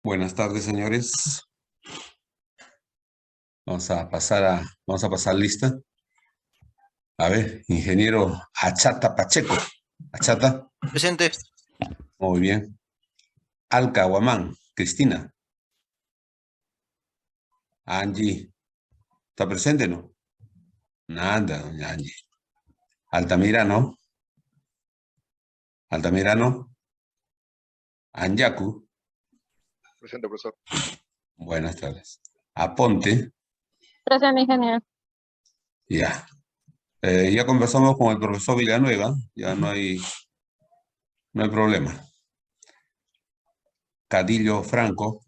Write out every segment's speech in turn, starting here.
Buenas tardes, señores. Vamos a pasar lista. A ver, ingeniero Achata Pacheco. Achata, Presente. muy bien. Alca Guamán, Cristina. Angie, ¿está presente, no? Nada, doña Angie. Altamirano. Altamirano. Anyaku. Presente, profesor. Buenas tardes. Aponte. Presente, ingeniero. Ya. Ya conversamos con el profesor Villanueva. Ya no hay problema. Cadillo Franco.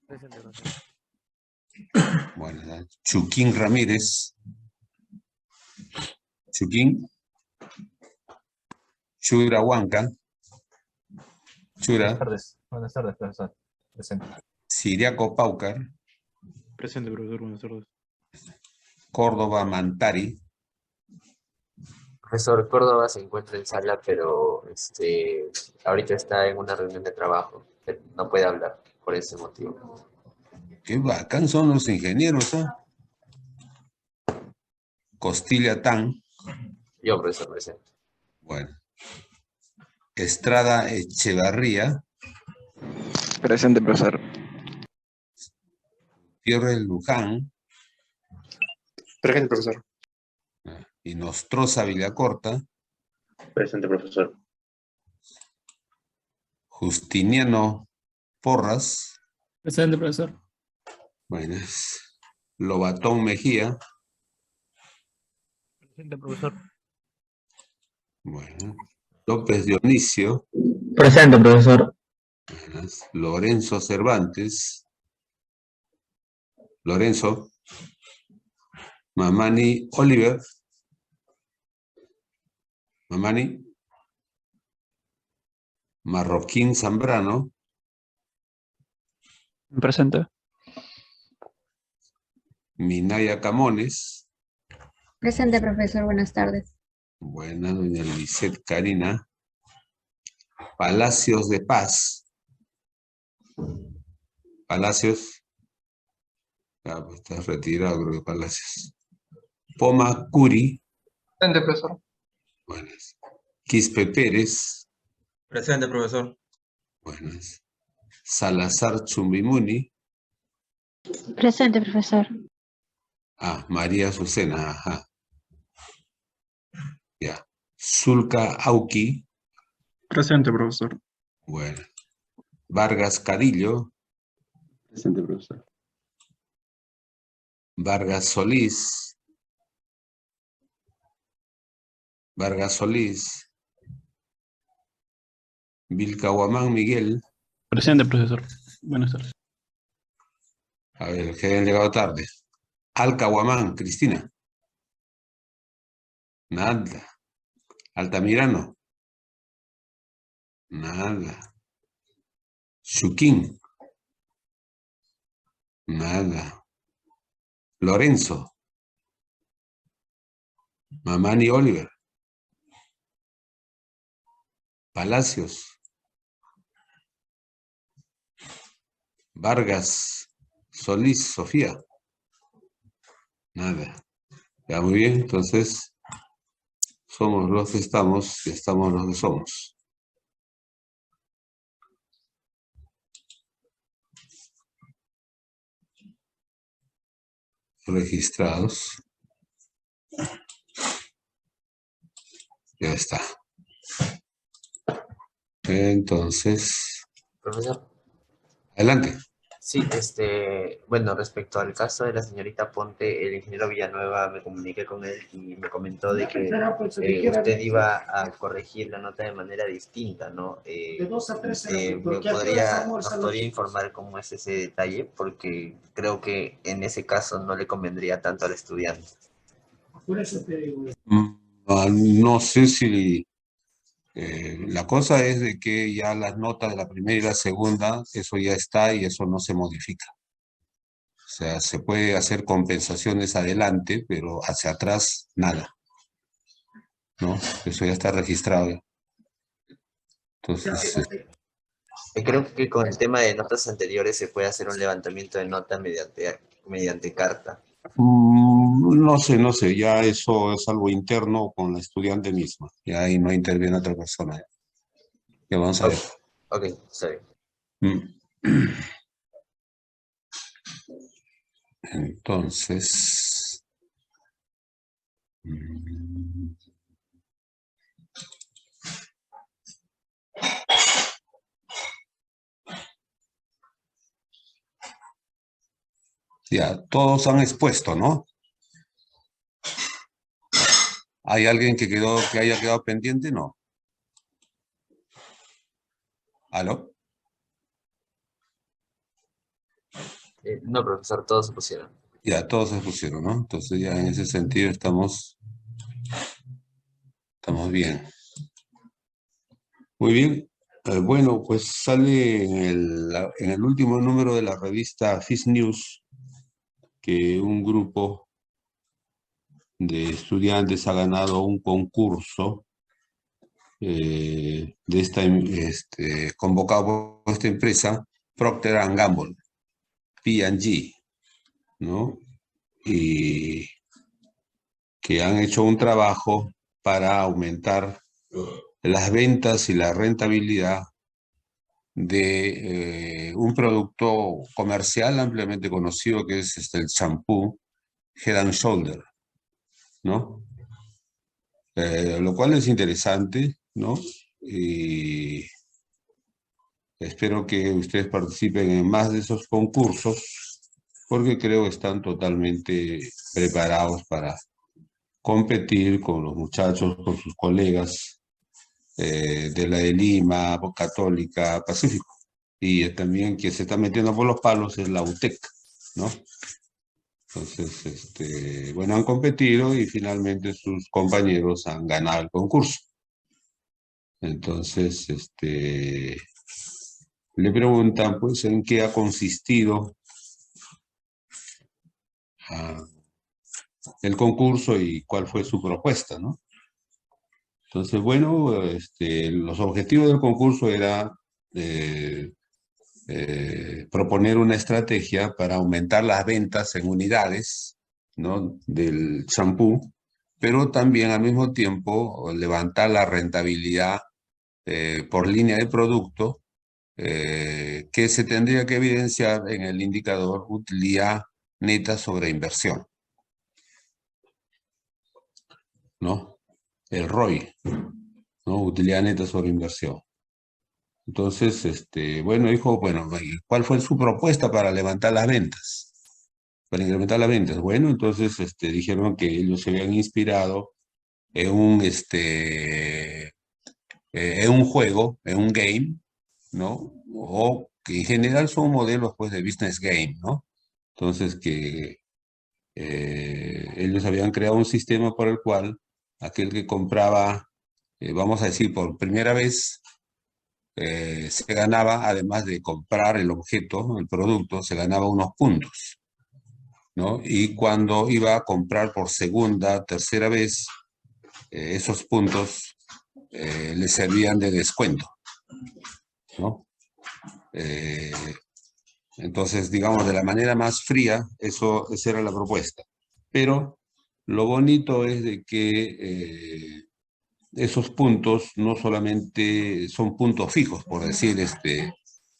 Presente, profesor. Bueno, Chuquín Ramírez. Chuquín. Chura Huanca. Chura. Buenas tardes, profesor. Presente. Siriaco Paucar. Presente, profesor. Buenas tardes. Córdoba Mantari. Profesor Córdoba se encuentra en sala, pero ahorita está en una reunión de trabajo. No puede hablar por ese motivo. Qué bacán son los ingenieros, ¿eh? Costilla Tan. Yo, profesor, presente. Bueno. Estrada Echevarría. Presente, profesor. Tierra Luján. Presente, profesor. Y Nostroza Villacorta. Presente, profesor. Justiniano Porras. Presente, profesor. Buenas. Lobatón Mejía. Presente, profesor. Bueno. López Dionisio. Presente, profesor. Buenas. Lorenzo Cervantes. Lorenzo. Mamani Oliver. Mamani. Marroquín Zambrano. Presente. Minaya Camones. Presente, profesor. Buenas tardes. Buena, doña Lisette Karina. Palacios de Paz. Palacios. Ah, pues está retirado, creo que Palacios. Poma Curi. Presente, profesor. Buenas. Quispe Pérez. Presente, profesor. Buenas. Salazar Chumbimuni. Presente, profesor. Ah, María Azucena, ajá. Ya. Zulca Auqui. Presente, profesor. Bueno. Vargas Cadillo. Presente, profesor. Vargas Solís. Vargas Solís. Vilcahuamán Miguel. Presente, profesor. Buenas tardes. A ver, que hayan llegado tarde. Alcahuamán, Cristina. Nada. Altamirano. Nada. Chuquín. Nada. Lorenzo. Mamani Oliver. Palacios. Vargas Solís Sofía. Nada. Ya, muy bien, entonces somos los que estamos y estamos los que somos. Registrados. Ya está. Entonces, Profesor. adelante. Sí, bueno, respecto al caso de la señorita Ponte, el ingeniero Villanueva, me comuniqué con él y me comentó de que usted iba a corregir la nota de manera distinta, ¿no? ¿Nos podría informar cómo es ese detalle? Porque creo que en ese caso no le convendría tanto al estudiante. No sé si la cosa es de que ya las notas de la primera y la segunda, eso ya está y eso no se modifica. O sea, se puede hacer compensaciones adelante, pero hacia atrás nada. ¿No? Eso ya está registrado. Entonces, Creo que con el tema de notas anteriores se puede hacer un levantamiento de nota mediante carta. No sé, ya eso es algo interno con la estudiante misma. Ya ahí no interviene otra persona. Ya vamos a ver. Ok, está bien. Entonces, mm, ya, todos han expuesto, ¿no? ¿Hay alguien que haya quedado pendiente? No. ¿Aló? No, profesor, todos se pusieron. Ya, todos se pusieron, ¿no? Entonces ya en ese sentido estamos bien. Muy bien. Bueno, pues sale en el último número de la revista FIS News que un grupo de estudiantes ha ganado un concurso convocado por esta empresa, Procter & Gamble, P&G, ¿no? Y que han hecho un trabajo para aumentar las ventas y la rentabilidad de un producto comercial ampliamente conocido que es el champú Head and Shoulder, ¿no? Lo cual es interesante, ¿no? Y espero que ustedes participen en más de esos concursos porque creo que están totalmente preparados para competir con los muchachos, con sus colegas de la de Lima, Católica, Pacífico. Y también quien se está metiendo por los palos es la UTEC, ¿no? Entonces, bueno, han competido y finalmente sus compañeros han ganado el concurso. Entonces, le preguntan, pues, en qué ha consistido el concurso y cuál fue su propuesta, ¿no? Entonces, bueno, los objetivos del concurso era proponer una estrategia para aumentar las ventas en unidades, ¿no?, del champú, pero también al mismo tiempo levantar la rentabilidad por línea de producto que se tendría que evidenciar en el indicador utilidad neta sobre inversión, ¿no? El ROI, ¿no? Utilidad neta sobre inversión. Entonces, bueno, dijo, bueno, ¿cuál fue su propuesta para levantar las ventas? Para incrementar las ventas. Bueno, entonces dijeron que ellos se habían inspirado en un juego, en un game, ¿no? O que en general son modelos, pues, de business game, ¿no? Entonces, que ellos habían creado un sistema por el cual aquel que compraba, vamos a decir, por primera vez, se ganaba, además de comprar el objeto, el producto, se ganaba unos puntos, ¿no? Y cuando iba a comprar por segunda, tercera vez, esos puntos le servían de descuento, ¿no? Entonces, digamos, de la manera más fría, esa era la propuesta. Pero lo bonito es de que esos puntos no solamente son puntos fijos, por decir,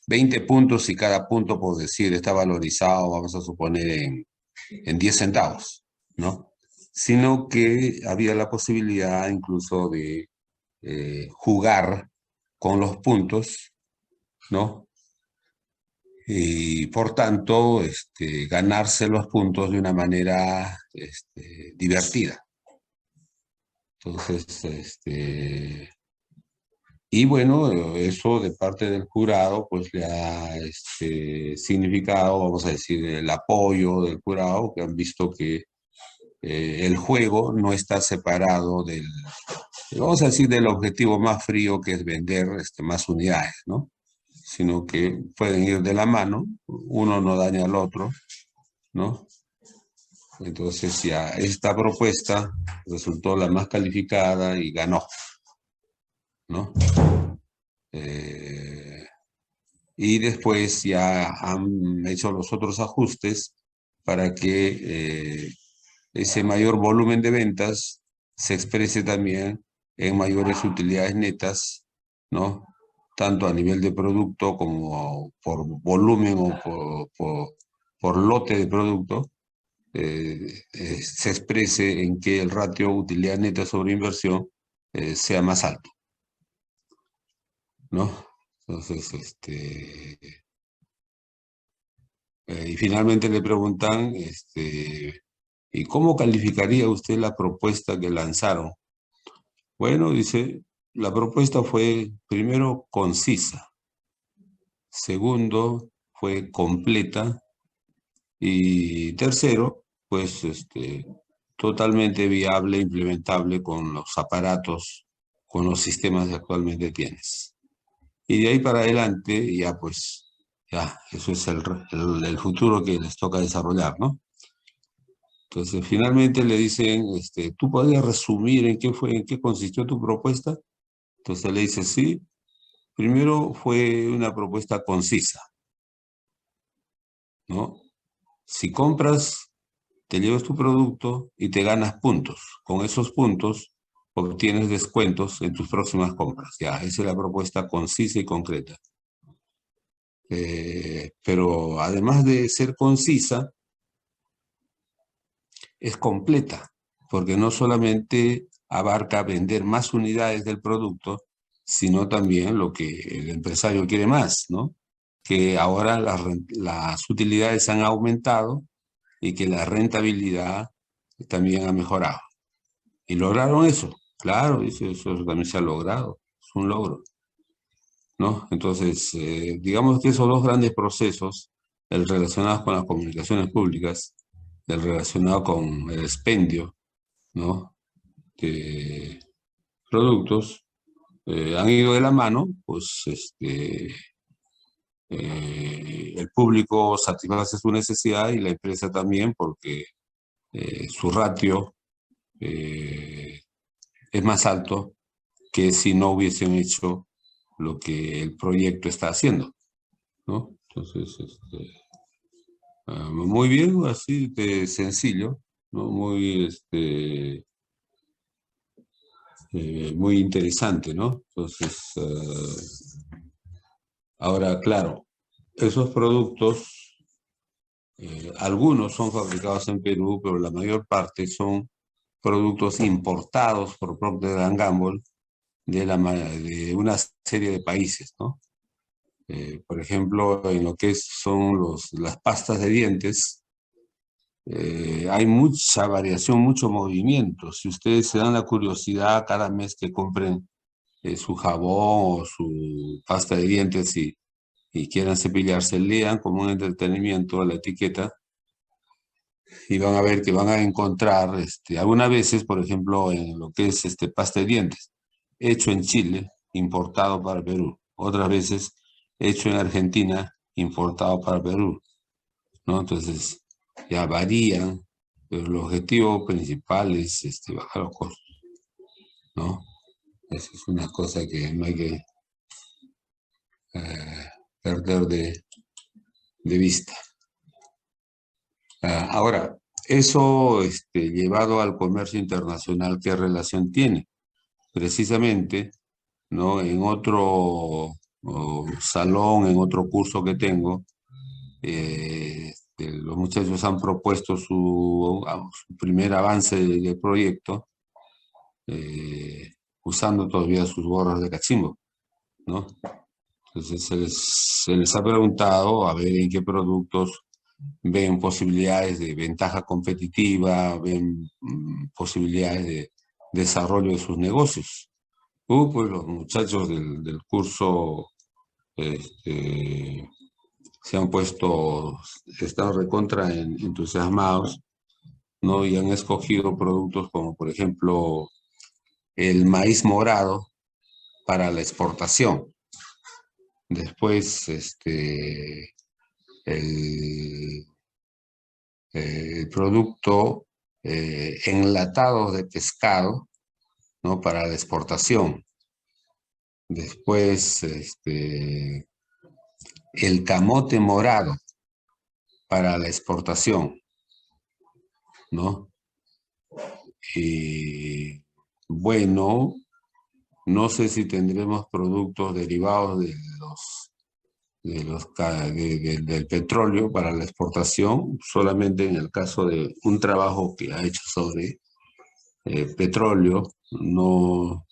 20 puntos y cada punto, por decir, está valorizado, vamos a suponer, en 10 centavos, ¿no? Sino que había la posibilidad incluso de jugar con los puntos, ¿no? Y por tanto, ganarse los puntos de una manera divertida. Entonces, y bueno, eso de parte del jurado, pues le ha significado, vamos a decir, el apoyo del jurado, que han visto que el juego no está separado vamos a decir, del objetivo más frío, que es vender más unidades, ¿no? Sino que pueden ir de la mano, uno no daña al otro, ¿no? Entonces ya esta propuesta resultó la más calificada y ganó, ¿no? y después ya han hecho los otros ajustes para que ese mayor volumen de ventas se exprese también en mayores utilidades netas, ¿no? Tanto a nivel de producto como por volumen o por lote de producto, se exprese en que el ratio utilidad neta sobre inversión sea más alto, ¿no? Entonces, y finalmente le preguntan, ¿y cómo calificaría usted la propuesta que lanzaron? Bueno, dice, la propuesta fue, primero, concisa. Segundo, fue completa. Y tercero, pues, totalmente viable, implementable con los aparatos, con los sistemas que actualmente tienes. Y de ahí para adelante, ya pues, ya, eso es el futuro que les toca desarrollar, ¿no? Entonces, finalmente le dicen, ¿tú podrías resumir en qué consistió tu propuesta? Entonces le dice, sí, primero fue una propuesta concisa, ¿no? Si compras, te llevas tu producto y te ganas puntos. Con esos puntos obtienes descuentos en tus próximas compras. Ya, esa es la propuesta concisa y concreta. Pero además de ser concisa, es completa, porque no solamente abarca vender más unidades del producto, sino también lo que el empresario quiere más, ¿no? Que ahora las utilidades han aumentado y que la rentabilidad también ha mejorado. Y lograron eso, claro, dice, eso también se ha logrado, es un logro, ¿no? Entonces, digamos que esos dos grandes procesos, el relacionado con las comunicaciones públicas, el relacionado con el expendio, ¿no? De productos, han ido de la mano, pues el público satisface su necesidad y la empresa también porque su ratio es más alto que si no hubiesen hecho lo que el proyecto está haciendo, ¿no? Entonces, muy bien, así de sencillo, ¿no? Muy interesante, ¿no? Entonces, ahora, claro, esos productos, algunos son fabricados en Perú, pero la mayor parte son productos importados por Procter & Gamble de una serie de países, ¿no? Por ejemplo, en lo que son las pastas de dientes, hay mucha variación, mucho movimiento. Si ustedes se dan la curiosidad cada mes que compren su jabón o su pasta de dientes y quieran cepillarse, lean como un entretenimiento la etiqueta y van a ver que van a encontrar algunas veces, por ejemplo, en lo que es pasta de dientes, hecho en Chile, importado para Perú. Otras veces, hecho en Argentina, importado para Perú, ¿no? Entonces, ya varían, pero el objetivo principal es bajar los costos, ¿no? Esa es una cosa que no hay que perder de vista. Ahora, eso llevado al comercio internacional, ¿qué relación tiene? Precisamente, ¿no? En otro salón, en otro curso que tengo, los muchachos han propuesto su primer avance del proyecto usando todavía sus gorras de cachimbo, ¿no? Entonces se les ha preguntado a ver en qué productos ven posibilidades de ventaja competitiva, ven posibilidades de desarrollo de sus negocios. Pues los muchachos del curso se han puesto, están recontra entusiasmados, ¿no? Y han escogido productos como, por ejemplo, el maíz morado para la exportación. Después, el producto enlatado de pescado, ¿no? Para la exportación. Después, el camote morado para la exportación, ¿no? Bueno, no sé si tendremos productos derivados del petróleo para la exportación, solamente en el caso de un trabajo que ha hecho sobre petróleo, no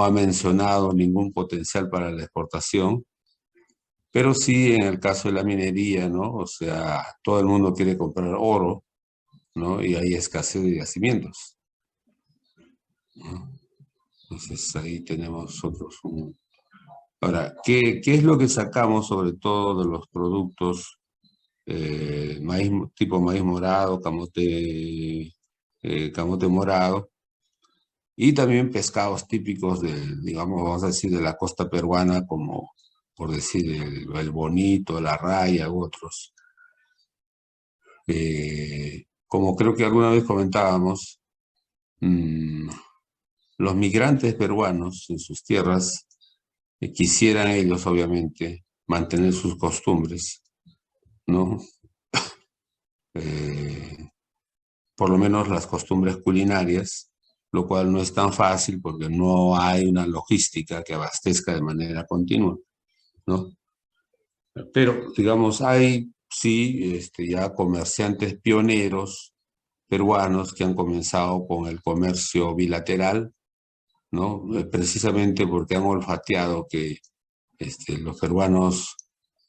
ha mencionado ningún potencial para la exportación, pero sí en el caso de la minería, ¿no? O sea, todo el mundo quiere comprar oro, ¿no? Y hay escasez de yacimientos, ¿no? Entonces ahí tenemos nosotros un... Ahora, ¿qué es lo que sacamos sobre todo de los productos maíz, tipo maíz morado, camote morado, y también pescados típicos digamos, vamos a decir, de la costa peruana, como por decir el bonito, la raya u otros? Como creo que alguna vez comentábamos, los migrantes peruanos en sus tierras quisieran ellos, obviamente, mantener sus costumbres, ¿no? Por lo menos las costumbres culinarias, lo cual no es tan fácil porque no hay una logística que abastezca de manera continua, ¿no? Pero, digamos, hay sí ya comerciantes pioneros peruanos que han comenzado con el comercio bilateral, ¿no? Precisamente porque han olfateado que los peruanos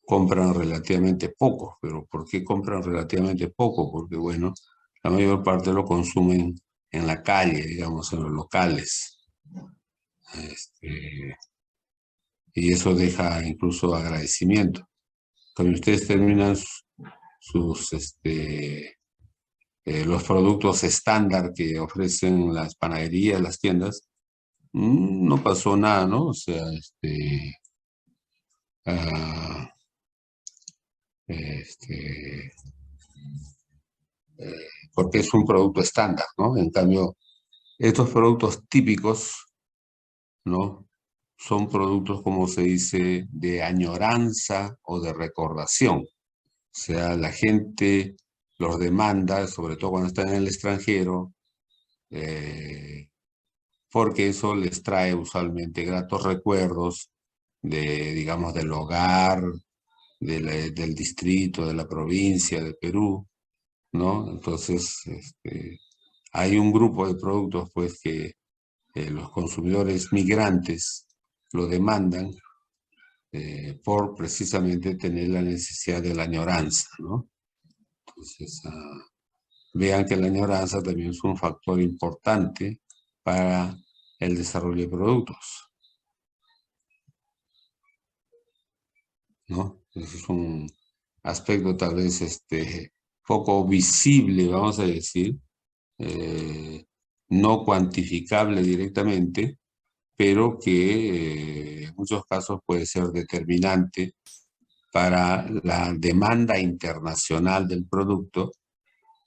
compran relativamente poco. ¿Pero por qué compran relativamente poco? Porque, bueno, la mayor parte lo consumen en la calle, digamos, en los locales. Y eso deja incluso agradecimiento. Cuando ustedes terminan los productos estándar que ofrecen las panaderías, las tiendas, no pasó nada, ¿no? O sea, ah, este, porque es un producto estándar, ¿no? En cambio, estos productos típicos, ¿no? Son productos, como se dice, de añoranza o de recordación. O sea, la gente los demanda, sobre todo cuando están en el extranjero, porque eso les trae usualmente gratos recuerdos digamos, del hogar, del distrito, de la provincia, de Perú, ¿no? Entonces, hay un grupo de productos, pues, que los consumidores migrantes lo demandan por precisamente tener la necesidad de la añoranza, ¿no? Entonces, vean que la añoranza también es un factor importante para el desarrollo de productos, ¿no? Ese es un aspecto tal vez poco visible, vamos a decir, no cuantificable directamente, pero que en muchos casos puede ser determinante para la demanda internacional del producto,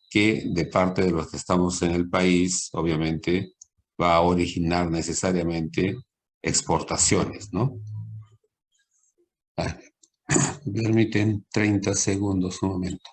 que de parte de los que estamos en el país, obviamente, va a originar necesariamente exportaciones, ¿no? Me permiten 30 segundos, un momento.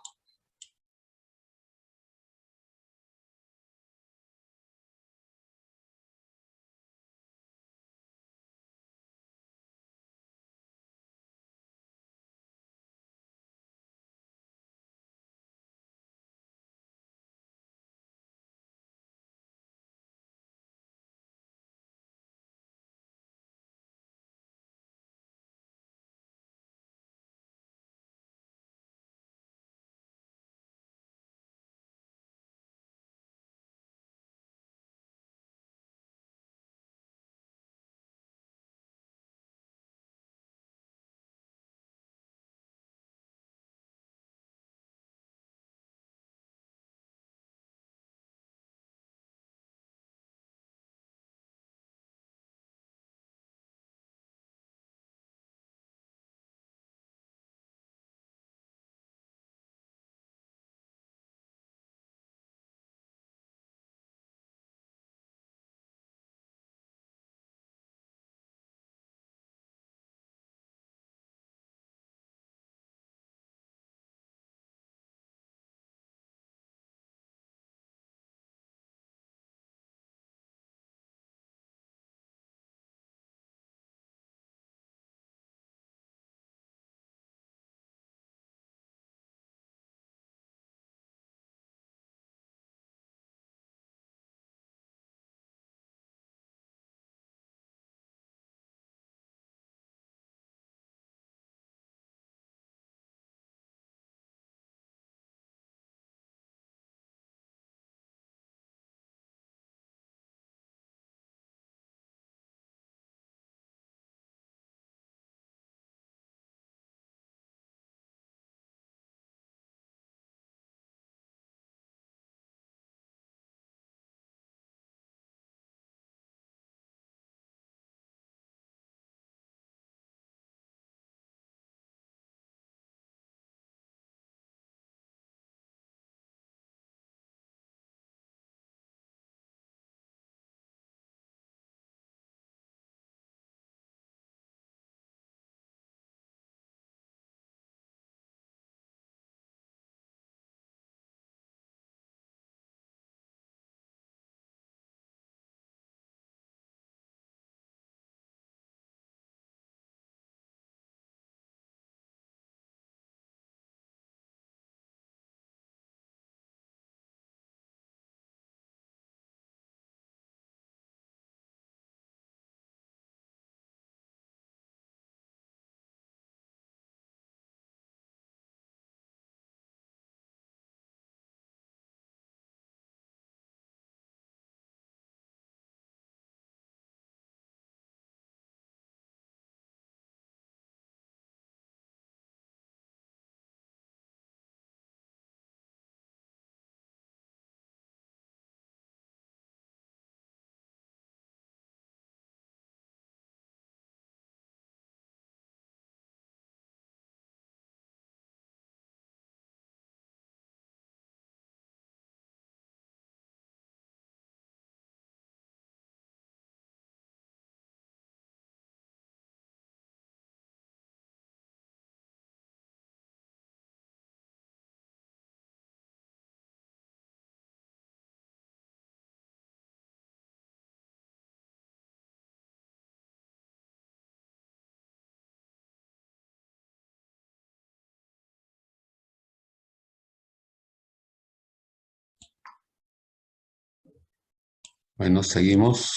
Bueno, seguimos.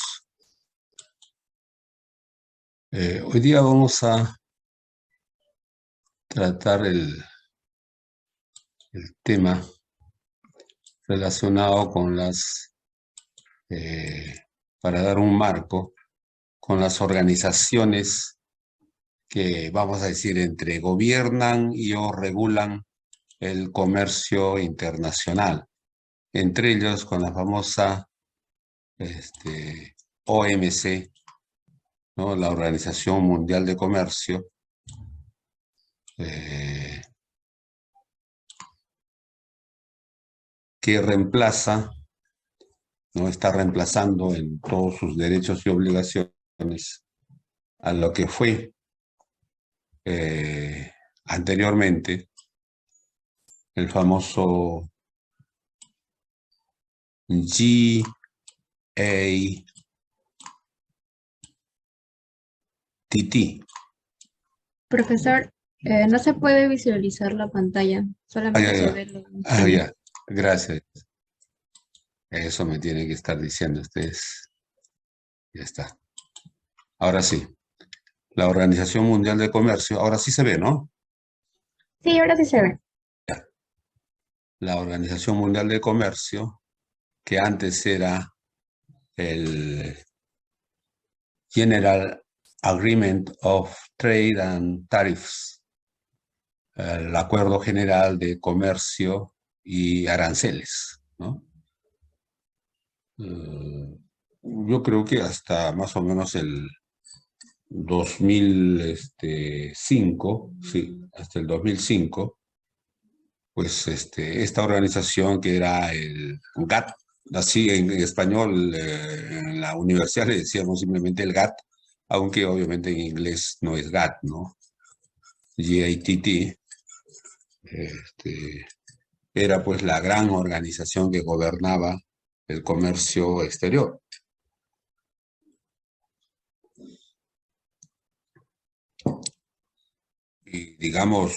Hoy día vamos a tratar el tema relacionado con para dar un marco, con las organizaciones que, vamos a decir, gobiernan y o regulan el comercio internacional. Entre ellos con la famosa OMC, ¿no? La Organización Mundial de Comercio, que reemplaza, ¿no? Está reemplazando en todos sus derechos y obligaciones a lo que fue anteriormente el famoso GATT. Profesor, no se puede visualizar la pantalla, solamente se ve lo ya, gracias. Eso me tiene que estar diciendo ustedes. Ya está. Ahora sí. La Organización Mundial de Comercio, ahora sí se ve, ¿no? Sí, ahora sí se ve. La Organización Mundial de Comercio, que antes era el General Agreement of Trade and Tariffs, el Acuerdo General de Comercio y Aranceles, ¿no? Yo creo que hasta más o menos el 2005, sí, hasta el 2005, pues esta organización que era el GATT, así en español, en la universidad le decíamos simplemente el GATT, aunque obviamente en inglés no es GATT, ¿no? GATT, era pues la gran organización que gobernaba el comercio exterior. Y digamos,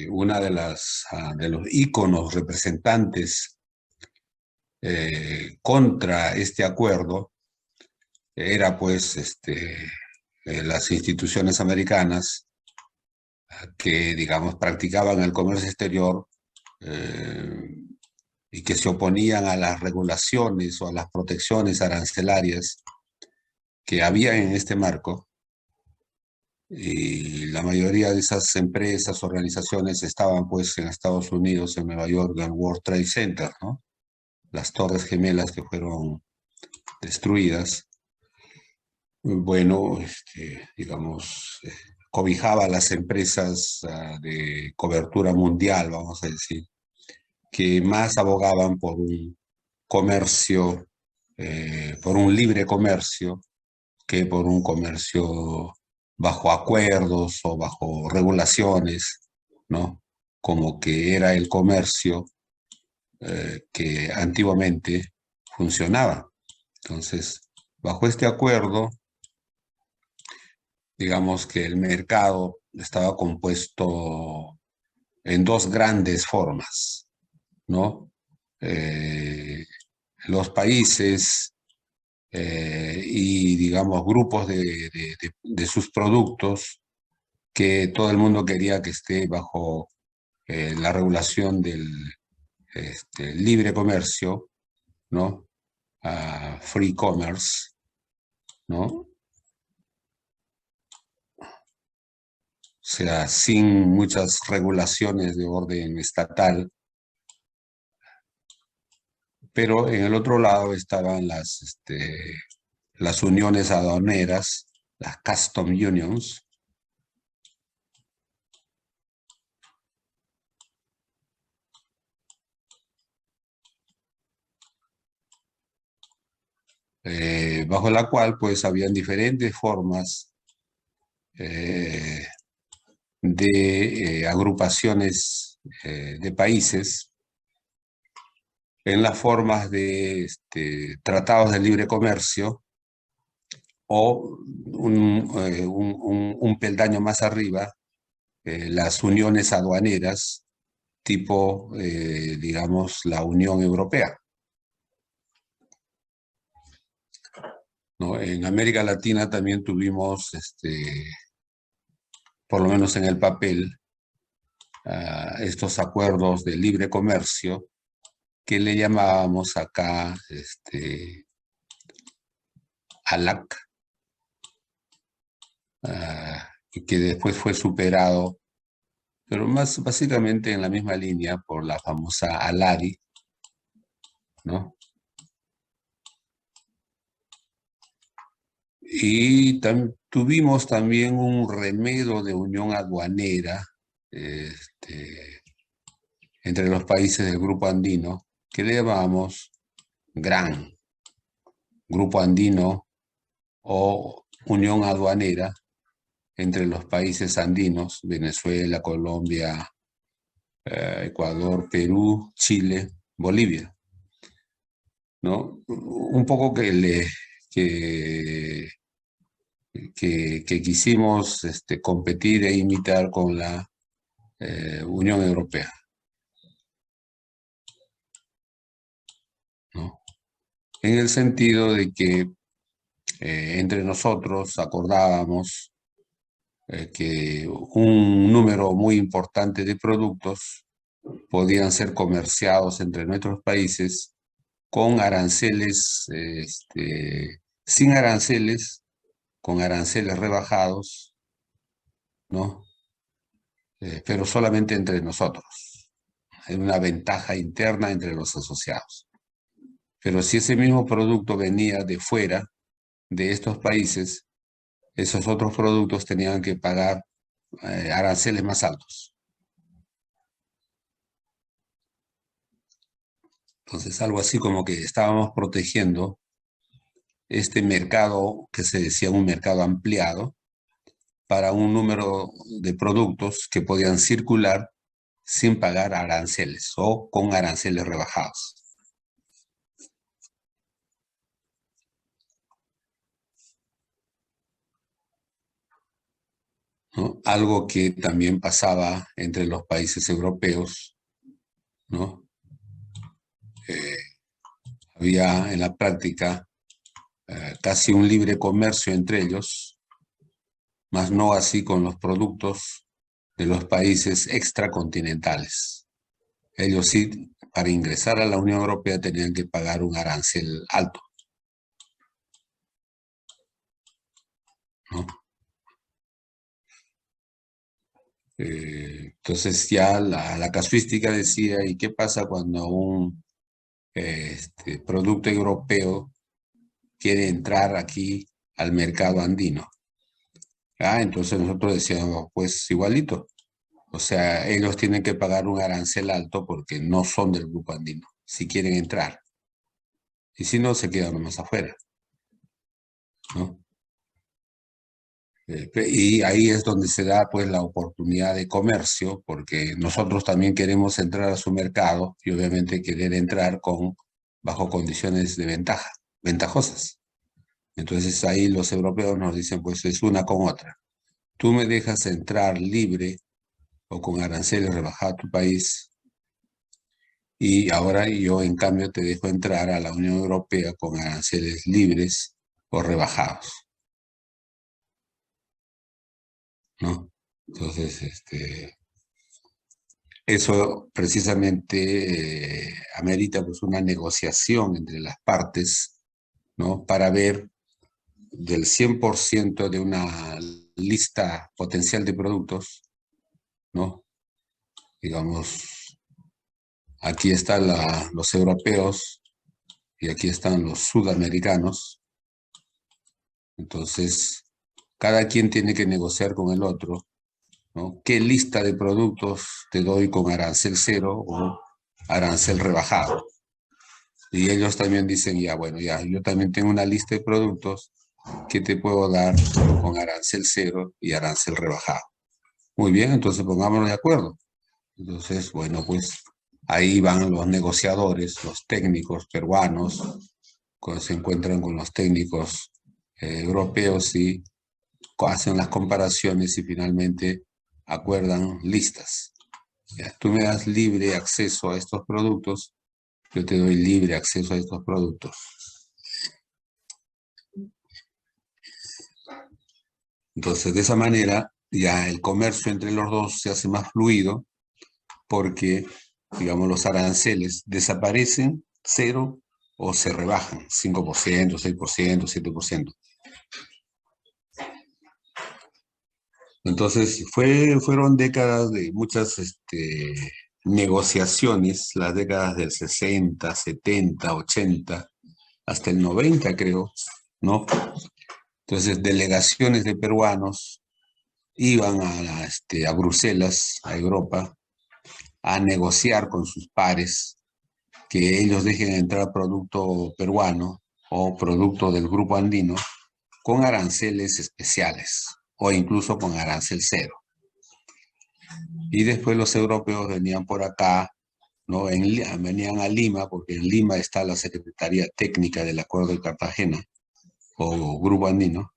una de los íconos representantes contra este acuerdo era pues las instituciones americanas que, digamos, practicaban el comercio exterior y que se oponían a las regulaciones o a las protecciones arancelarias que había en este marco. Y la mayoría de esas empresas, organizaciones estaban pues en Estados Unidos, en Nueva York, en el World Trade Center, ¿no? Las torres gemelas que fueron destruidas. Bueno, digamos, cobijaba a las empresas de cobertura mundial, vamos a decir, que más abogaban por un comercio, por un libre comercio, que por un comercio bajo acuerdos o bajo regulaciones, ¿no? Como que era el comercio que antiguamente funcionaba. Entonces, bajo este acuerdo, digamos que el mercado estaba compuesto en dos grandes formas, ¿no? Los países y, digamos, grupos de sus productos que todo el mundo quería que esté bajo la regulación del libre comercio, ¿no? Free commerce, ¿no? O sea, sin muchas regulaciones de orden estatal. Pero en el otro lado estaban las uniones aduaneras, las custom unions, bajo la cual pues habían diferentes formas de agrupaciones de países en las formas de tratados de libre comercio o un peldaño más arriba, las uniones aduaneras tipo, digamos, la Unión Europea. ¿no? En América Latina también tuvimos, por lo menos en el papel, estos acuerdos de libre comercio que le llamábamos acá ALAC, y que después fue superado, pero más básicamente en la misma línea por la famosa ALADI, ¿no? Y tuvimos también un remedio de unión aduanera entre los países del Grupo Andino, que le llamamos GRAN, Grupo Andino o Unión Aduanera entre los países andinos, Venezuela, Colombia, Ecuador, Perú, Chile, Bolivia, ¿no? Un poco que quisimos competir e imitar con la Unión Europea, ¿no? En el sentido de que entre nosotros acordábamos que un número muy importante de productos podían ser comerciados entre nuestros países con aranceles, sin aranceles, con aranceles rebajados, ¿no? Pero solamente entre nosotros. Hay una ventaja interna entre los asociados. Pero si ese mismo producto venía de fuera, de estos países, esos otros productos tenían que pagar aranceles más altos. Entonces, algo así como que estábamos protegiendo este mercado que se decía un mercado ampliado para un número de productos que podían circular sin pagar aranceles o con aranceles rebajados. ¿No? Algo que también pasaba entre los países europeos, ¿no? Había en la práctica casi un libre comercio entre ellos, mas no así con los productos de los países extracontinentales. Ellos sí, para ingresar a la Unión Europea tenían que pagar un arancel alto, ¿no? Entonces ya la casuística decía, ¿y qué pasa cuando un producto europeo quiere entrar aquí al mercado andino? Entonces nosotros decíamos, pues igualito. O sea, ellos tienen que pagar un arancel alto porque no son del Grupo Andino, si quieren entrar. Y si no, se quedan nomás afuera, ¿no? Y ahí es donde se da pues la oportunidad de comercio, porque nosotros también queremos entrar a su mercado y obviamente querer entrar bajo condiciones de ventajosas. Entonces ahí los europeos nos dicen, pues es una con otra. Tú me dejas entrar libre o con aranceles rebajados a tu país, y ahora yo en cambio te dejo entrar a la Unión Europea con aranceles libres o rebajados, ¿no? Entonces, eso precisamente amerita pues una negociación entre las partes, ¿no? Para ver del 100% de una lista potencial de productos, ¿no? Digamos, aquí están los europeos y aquí están los sudamericanos. Entonces, cada quien tiene que negociar con el otro, ¿no? ¿Qué lista de productos te doy con arancel cero o arancel rebajado? Y ellos también dicen, ya, bueno, ya, yo también tengo una lista de productos que te puedo dar con arancel cero y arancel rebajado. Muy bien, entonces pongámonos de acuerdo. Entonces, bueno, pues ahí van los negociadores, los técnicos peruanos, cuando se encuentran con los técnicos europeos y hacen las comparaciones y finalmente acuerdan listas. Ya, tú me das libre acceso a estos productos, yo te doy libre acceso a estos productos. Entonces, de esa manera, ya el comercio entre los dos se hace más fluido porque, digamos, los aranceles desaparecen, cero, o se rebajan, 5%, 6%, 7%. Entonces, fueron décadas de muchas negociaciones, las décadas del 60, 70, 80, hasta el 90, creo, ¿no? Entonces, delegaciones de peruanos iban a Bruselas, a Europa, a negociar con sus pares que ellos dejen entrar producto peruano o producto del grupo andino con aranceles especiales o incluso con arancel cero. Y después los europeos venían por acá, ¿no? Venían a Lima, porque en Lima está la Secretaría Técnica del Acuerdo de Cartagena o Grupo Andino.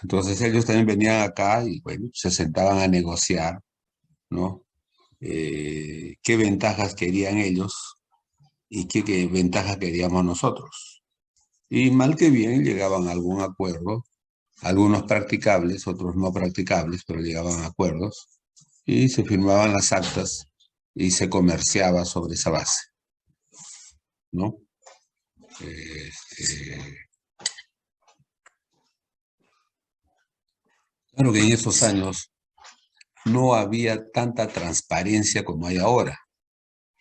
Entonces ellos también venían acá y bueno, se sentaban a negociar, ¿no? Qué ventajas querían ellos y qué ventajas queríamos nosotros. Y mal que bien llegaban a algún acuerdo, algunos practicables, otros no practicables, pero llegaban a acuerdos y se firmaban las actas y se comerciaba sobre esa base, ¿no? Claro que en esos años no había tanta transparencia como hay ahora,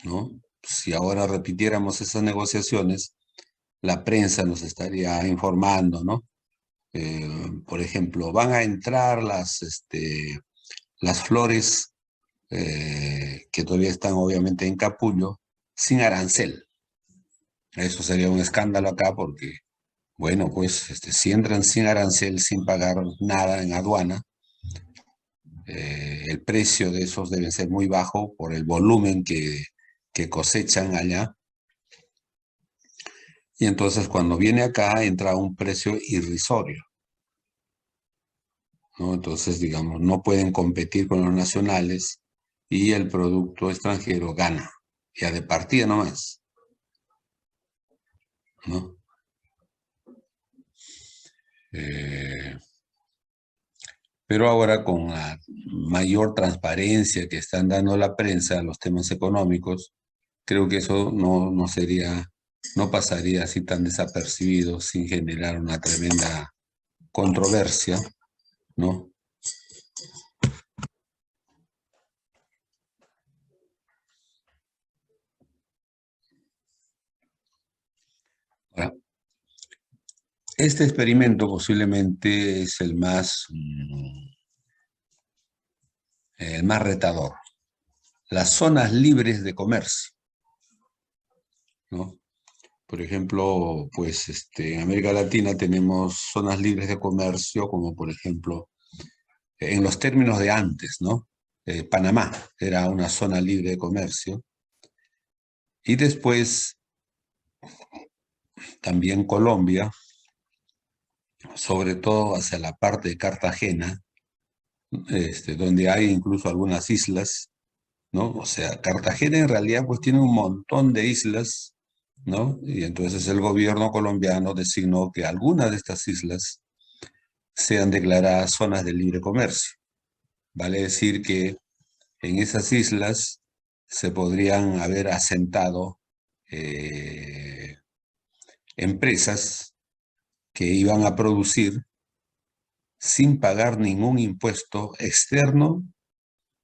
¿no? Si ahora repitiéramos esas negociaciones, la prensa nos estaría informando, ¿no? Por ejemplo, van a entrar las flores que todavía están obviamente en capullo, sin arancel. Eso sería un escándalo acá porque, bueno, pues si entran sin arancel, sin pagar nada en aduana, el precio de esos debe ser muy bajo por el volumen que cosechan allá. Y entonces cuando viene acá entra a un precio irrisorio, ¿no? Entonces, digamos, no pueden competir con los nacionales y el producto extranjero gana, ya de partida nomás, ¿no? Pero ahora con la mayor transparencia que están dando la prensa a los temas económicos, creo que eso no pasaría así tan desapercibido sin generar una tremenda controversia, ¿no? Ahora, este experimento posiblemente es el más retador. Las zonas libres de comercio, ¿no? Por ejemplo, pues en América Latina tenemos zonas libres de comercio, como por ejemplo, en los términos de antes, ¿no? Panamá era una zona libre de comercio. Y después, también Colombia, sobre todo hacia la parte de Cartagena, donde hay incluso algunas islas, ¿no? O sea, Cartagena en realidad pues tiene un montón de islas, ¿no? Y entonces el gobierno colombiano designó que algunas de estas islas sean declaradas zonas de libre comercio. Vale decir que en esas islas se podrían haber asentado empresas que iban a producir sin pagar ningún impuesto externo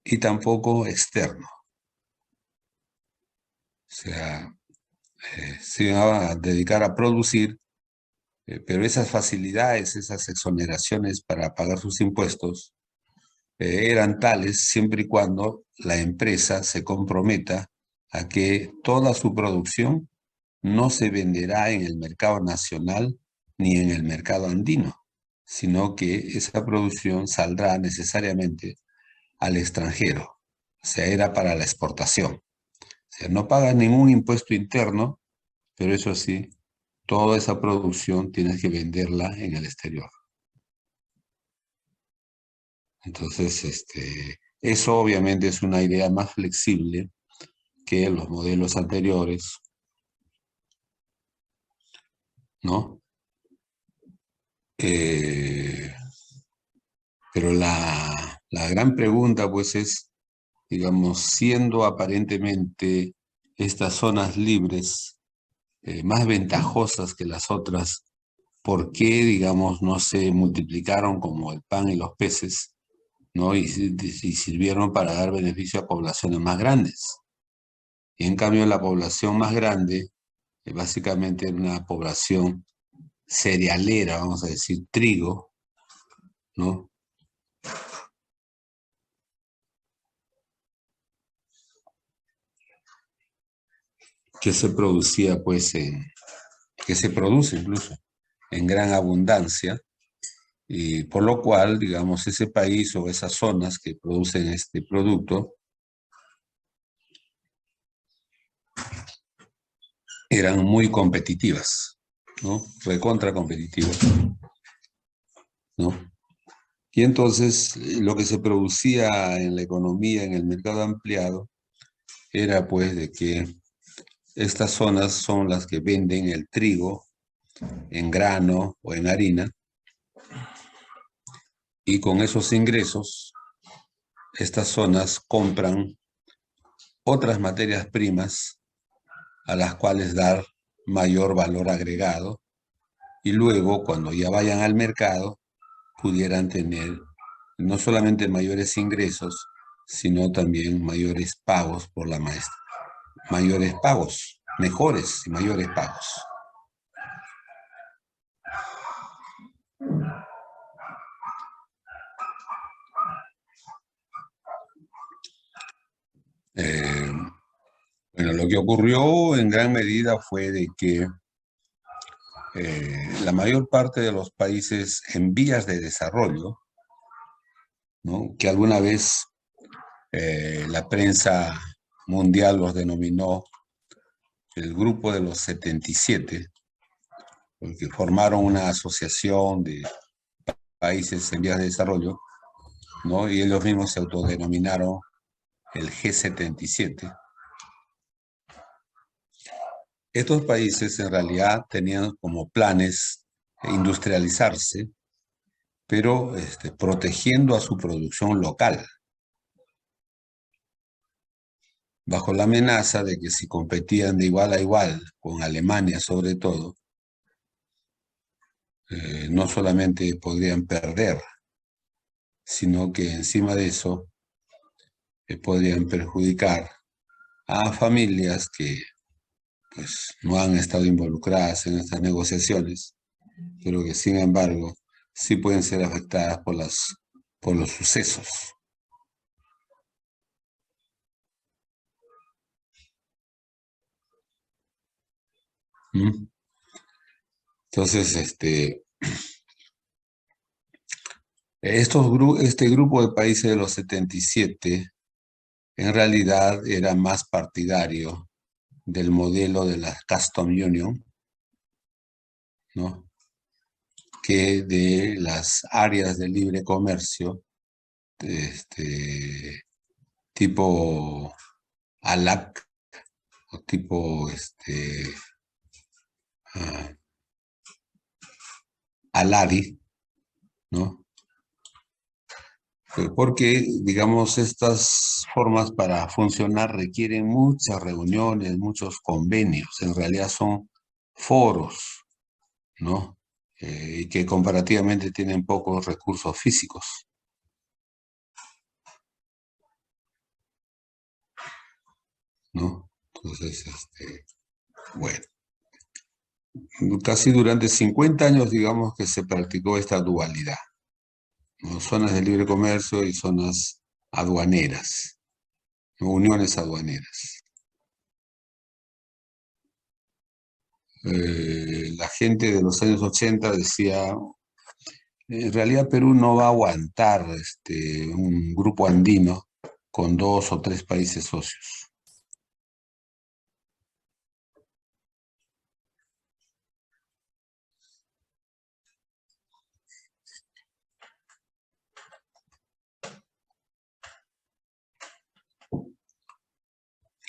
y tampoco externo. O sea, se iban a dedicar a producir, pero esas facilidades, esas exoneraciones para pagar sus impuestos eran tales siempre y cuando la empresa se comprometa a que toda su producción no se venderá en el mercado nacional ni en el mercado andino, sino que esa producción saldrá necesariamente al extranjero. O sea, era para la exportación. O sea, no pagas ningún impuesto interno, pero eso sí, toda esa producción tienes que venderla en el exterior. Entonces, eso obviamente es una idea más flexible que los modelos anteriores, ¿no? Pero la gran pregunta, pues, es, digamos, siendo aparentemente estas zonas libres más ventajosas que las otras, ¿por qué, digamos, no se multiplicaron como el pan y los peces, ¿no? Y sirvieron para dar beneficio a poblaciones más grandes? Y en cambio la población más grande, básicamente era una población cerealera, vamos a decir, trigo, ¿no? Que se producía, pues, que se produce incluso en gran abundancia, y por lo cual, digamos, ese país o esas zonas que producen este producto eran muy competitivas, ¿no? Recontra competitivas, ¿no? Y entonces lo que se producía en la economía, en el mercado ampliado, era pues de que estas zonas son las que venden el trigo en grano o en harina, y con esos ingresos, estas zonas compran otras materias primas a las cuales dar mayor valor agregado, y luego cuando ya vayan al mercado pudieran tener no solamente mayores ingresos, sino también mayores pagos por la maestra. Mayores pagos, mejores y mayores pagos. Bueno, lo que ocurrió en gran medida fue de que la mayor parte de los países en vías de desarrollo, ¿no? Que alguna vez la prensa mundial los denominó el grupo de los 77, porque formaron una asociación de países en vías de desarrollo, ¿no? Y ellos mismos se autodenominaron el G77. Estos países en realidad tenían como planes industrializarse, pero protegiendo a su producción local, bajo la amenaza de que si competían de igual a igual, con Alemania sobre todo, no solamente podrían perder, sino que encima de eso podrían perjudicar a familias que pues, no han estado involucradas en estas negociaciones, pero que sin embargo sí pueden ser afectadas por los sucesos. ¿Mm? Entonces, este grupo de países de los 77 en realidad era más partidario del modelo de la Custom Union, ¿no? Que de las áreas de libre comercio, tipo ALAC o tipo ALARI, ¿no? Porque, digamos, estas formas para funcionar requieren muchas reuniones, muchos convenios. En realidad son foros, ¿no? Y que comparativamente tienen pocos recursos físicos, ¿no? Entonces, bueno, casi durante 50 años, digamos, que se practicó esta dualidad, ¿no? Zonas de libre comercio y zonas aduaneras, ¿no? Uniones aduaneras. La gente de los años 80 decía, en realidad Perú no va a aguantar un grupo andino con 2 o 3 países socios.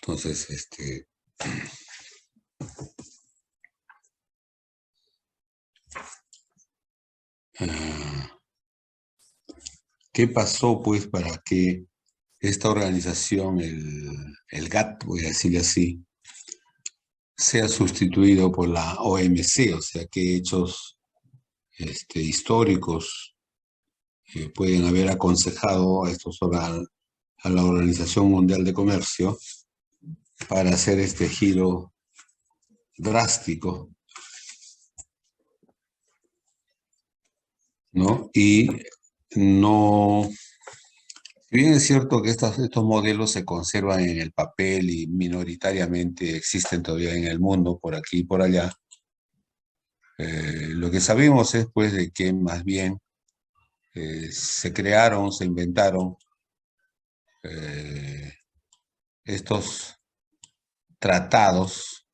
Entonces, ¿Qué pasó, pues, para que esta organización, el GATT, voy a decirle así, sea sustituido por la OMC? O sea, ¿qué hechos históricos pueden haber aconsejado a la Organización Mundial de Comercio para hacer este giro drástico, ¿no? Y no, si bien es cierto que estos modelos se conservan en el papel y minoritariamente existen todavía en el mundo, por aquí y por allá, lo que sabemos es pues de que más bien se crearon, se inventaron eh, estos tratados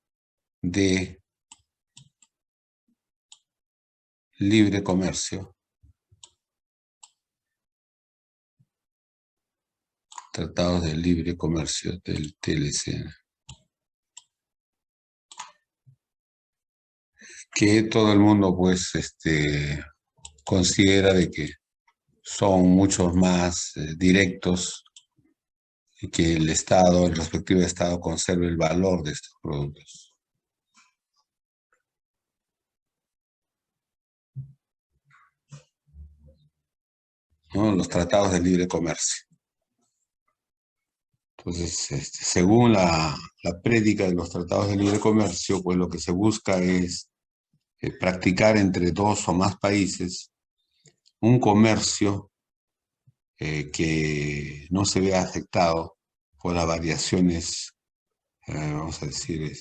de libre comercio, tratados de libre comercio del TLC, que todo el mundo pues considera de que son muchos más directos y que el Estado, el respectivo Estado conserve el valor de estos productos. ¿No? Los tratados de libre comercio. Entonces, según la prédica de los tratados de libre comercio, pues lo que se busca es practicar entre dos o más países un comercio que no se vea afectado por las variaciones, vamos a decir,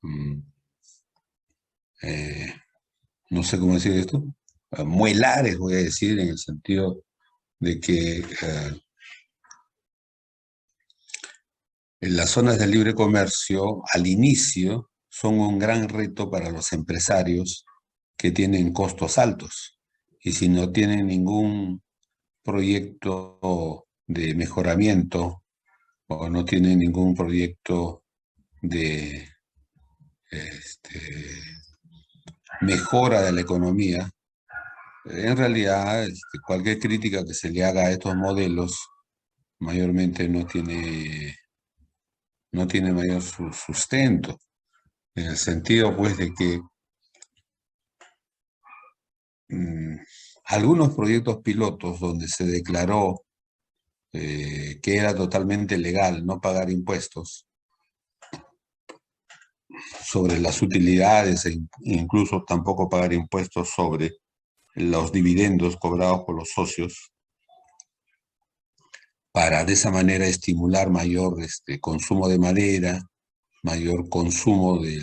mm, no sé cómo decir esto, muelares, voy a decir, en el sentido de que en las zonas de libre comercio, al inicio, son un gran reto para los empresarios que tienen costos altos. Y si no tienen ningún proyecto de mejoramiento o no tienen ningún proyecto de mejora de la economía, en realidad cualquier crítica que se le haga a estos modelos mayormente no tiene mayor sustento, en el sentido pues de que algunos proyectos pilotos donde se declaró que era totalmente legal no pagar impuestos sobre las utilidades e incluso tampoco pagar impuestos sobre los dividendos cobrados por los socios, para de esa manera estimular mayor consumo de madera, mayor consumo de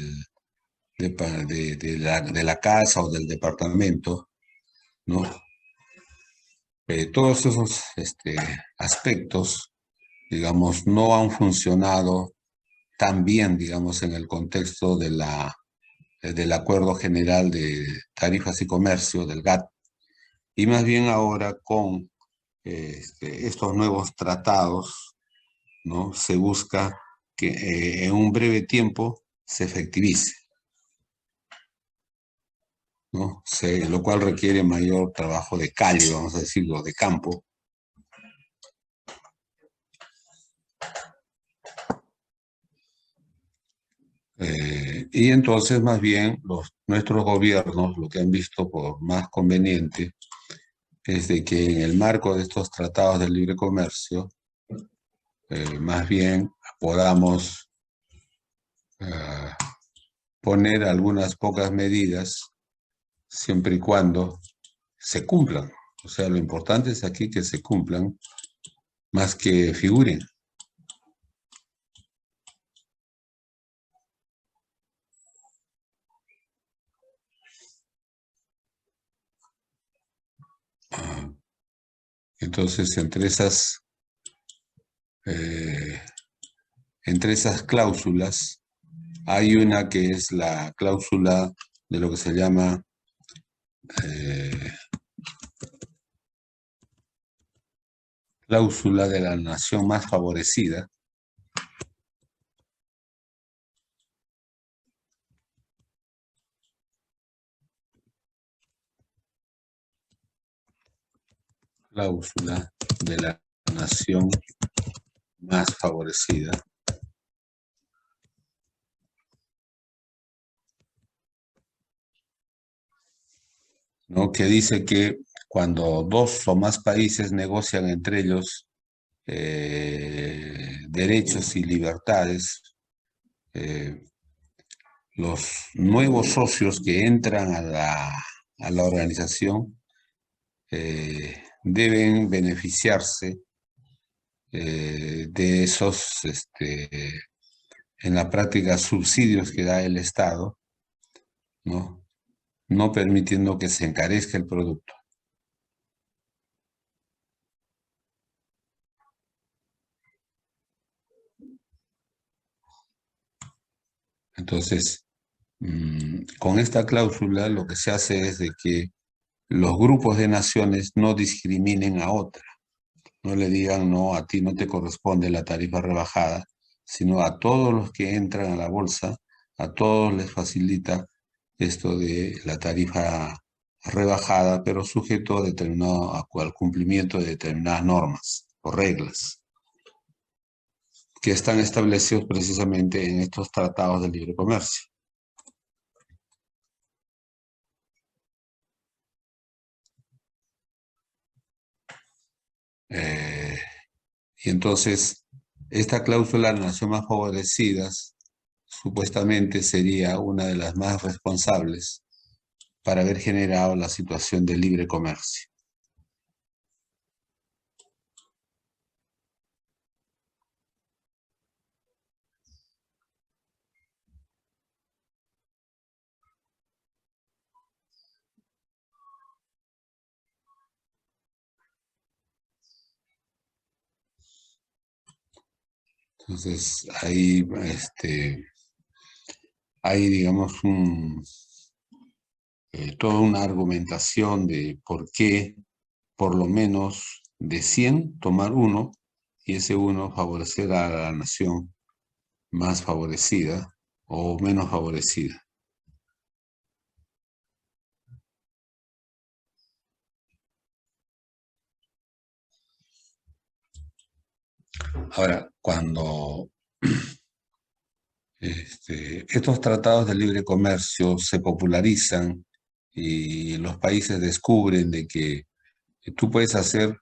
la casa o del departamento, ¿no? Todos esos aspectos, digamos, no han funcionado tan bien, digamos, en el contexto del Acuerdo General de Tarifas y Comercio, del GATT, y más bien ahora con estos nuevos tratados, ¿no? Se busca que en un breve tiempo se efectivice, ¿no? Lo cual requiere mayor trabajo de calle, vamos a decirlo, de campo. Y entonces más bien nuestros gobiernos lo que han visto por más conveniente es de que en el marco de estos tratados de libre comercio, más bien podamos poner algunas pocas medidas siempre y cuando se cumplan. O sea, lo importante es aquí que se cumplan más que figuren. Entonces, entre esas cláusulas, hay una que es la cláusula de lo que se llama cláusula de la nación más favorecida, cláusula de la nación más favorecida. ¿No? Que dice que cuando dos o más países negocian entre ellos derechos y libertades, los nuevos socios que entran a la organización deben beneficiarse de esos, en la práctica, subsidios que da el Estado, ¿no? No permitiendo que se encarezca el producto. Entonces, con esta cláusula lo que se hace es de que los grupos de naciones no discriminen a otra. No le digan, no, a ti no te corresponde la tarifa rebajada, sino a todos los que entran a la bolsa, a todos les facilita esto de la tarifa rebajada, pero sujeto a determinado, al cumplimiento de determinadas normas o reglas que están establecidos precisamente en estos tratados de libre comercio. Y entonces, esta cláusula de nación más favorecidas supuestamente sería una de las más responsables para haber generado la situación de libre comercio. Entonces, ahí hay, digamos, toda una argumentación de por qué, por lo menos de 100, tomar uno, y ese uno favorecer a la nación más favorecida o menos favorecida. Ahora, cuando estos tratados de libre comercio se popularizan y los países descubren de que tú puedes hacer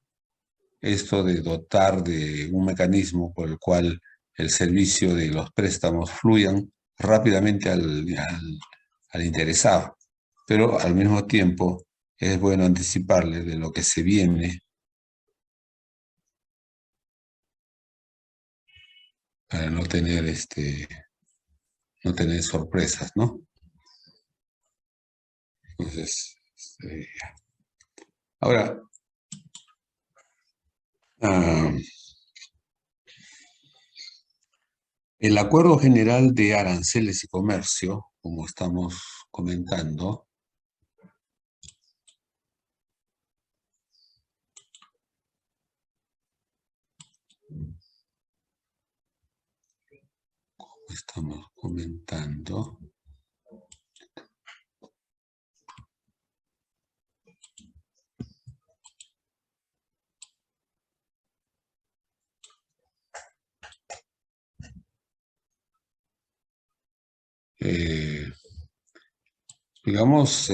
esto de dotar de un mecanismo por el cual el servicio de los préstamos fluyan rápidamente al interesado, pero al mismo tiempo es bueno anticiparle de lo que se viene para no tener no tener sorpresas, ¿no? Entonces, ahora, el Acuerdo General de Aranceles y Comercio, como estamos comentando, digamos,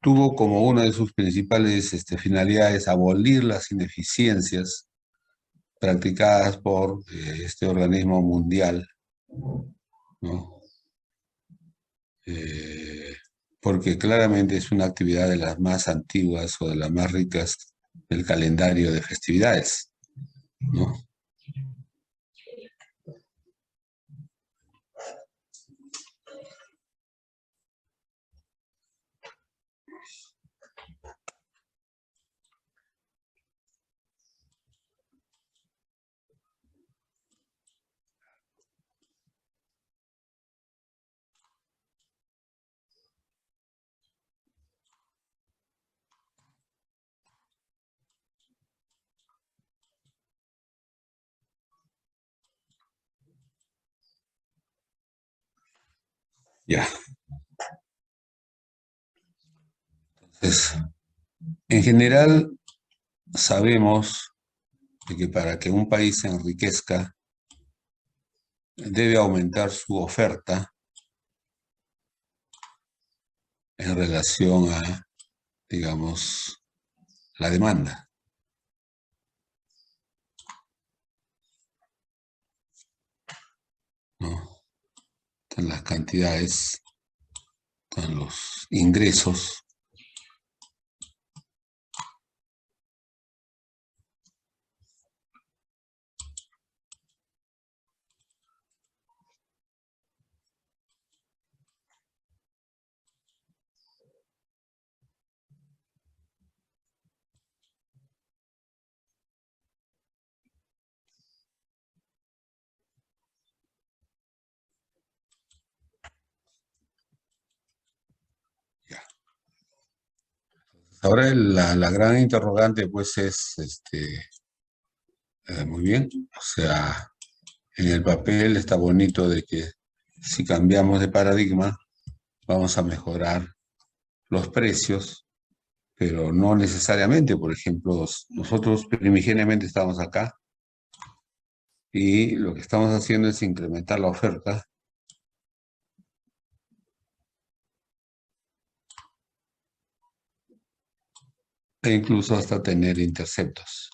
tuvo como una de sus principales finalidades abolir las ineficiencias practicadas por este organismo mundial, ¿no? Porque claramente es una actividad de las más antiguas o de las más ricas del calendario de festividades, ¿no? Ya. Entonces, en general, sabemos de que para que un país se enriquezca, debe aumentar su oferta en relación a, digamos, la demanda, ¿no? Están las cantidades, están los ingresos. Ahora la gran interrogante pues es, muy bien, o sea, en el papel está bonito de que si cambiamos de paradigma vamos a mejorar los precios, pero no necesariamente. Por ejemplo, nosotros primigeniamente estamos acá y lo que estamos haciendo es incrementar la oferta e incluso hasta tener interceptos.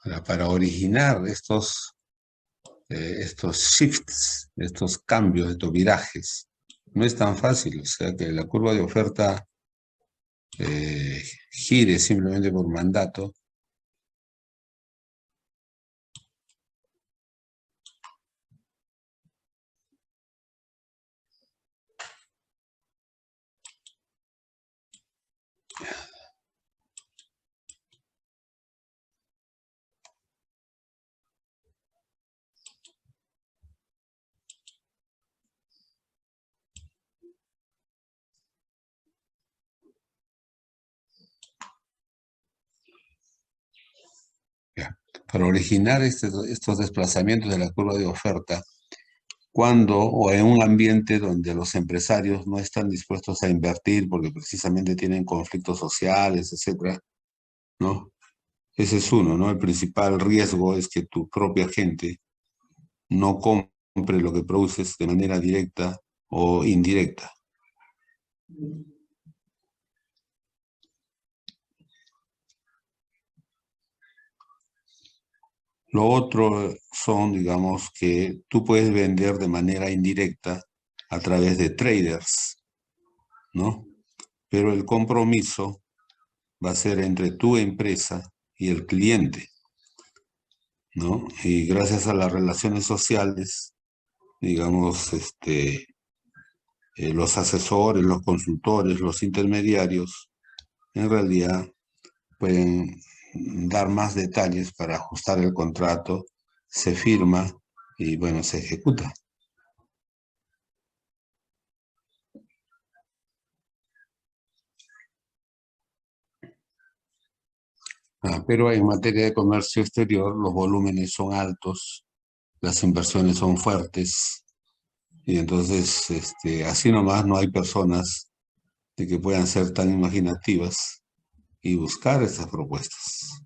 Ahora, para originar estos shifts, estos cambios, estos virajes, no es tan fácil. O sea, que la curva de oferta gire simplemente por mandato. Ya. Para originar estos desplazamientos de la curva de oferta, cuando o en un ambiente donde los empresarios no están dispuestos a invertir porque precisamente tienen conflictos sociales, etcétera, ¿no? Ese es uno, ¿no? El principal riesgo es que tu propia gente no compre lo que produces de manera directa o indirecta. Lo otro son, digamos, que tú puedes vender de manera indirecta a través de traders, ¿no? Pero el compromiso va a ser entre tu empresa y el cliente, ¿no? Y gracias a las relaciones sociales, digamos, los asesores, los consultores, los intermediarios, en realidad pueden dar más detalles para ajustar el contrato, se firma y, bueno, se ejecuta. Pero en materia de comercio exterior, los volúmenes son altos, las inversiones son fuertes, y entonces, así nomás no hay personas de que puedan ser tan imaginativas y buscar esas propuestas.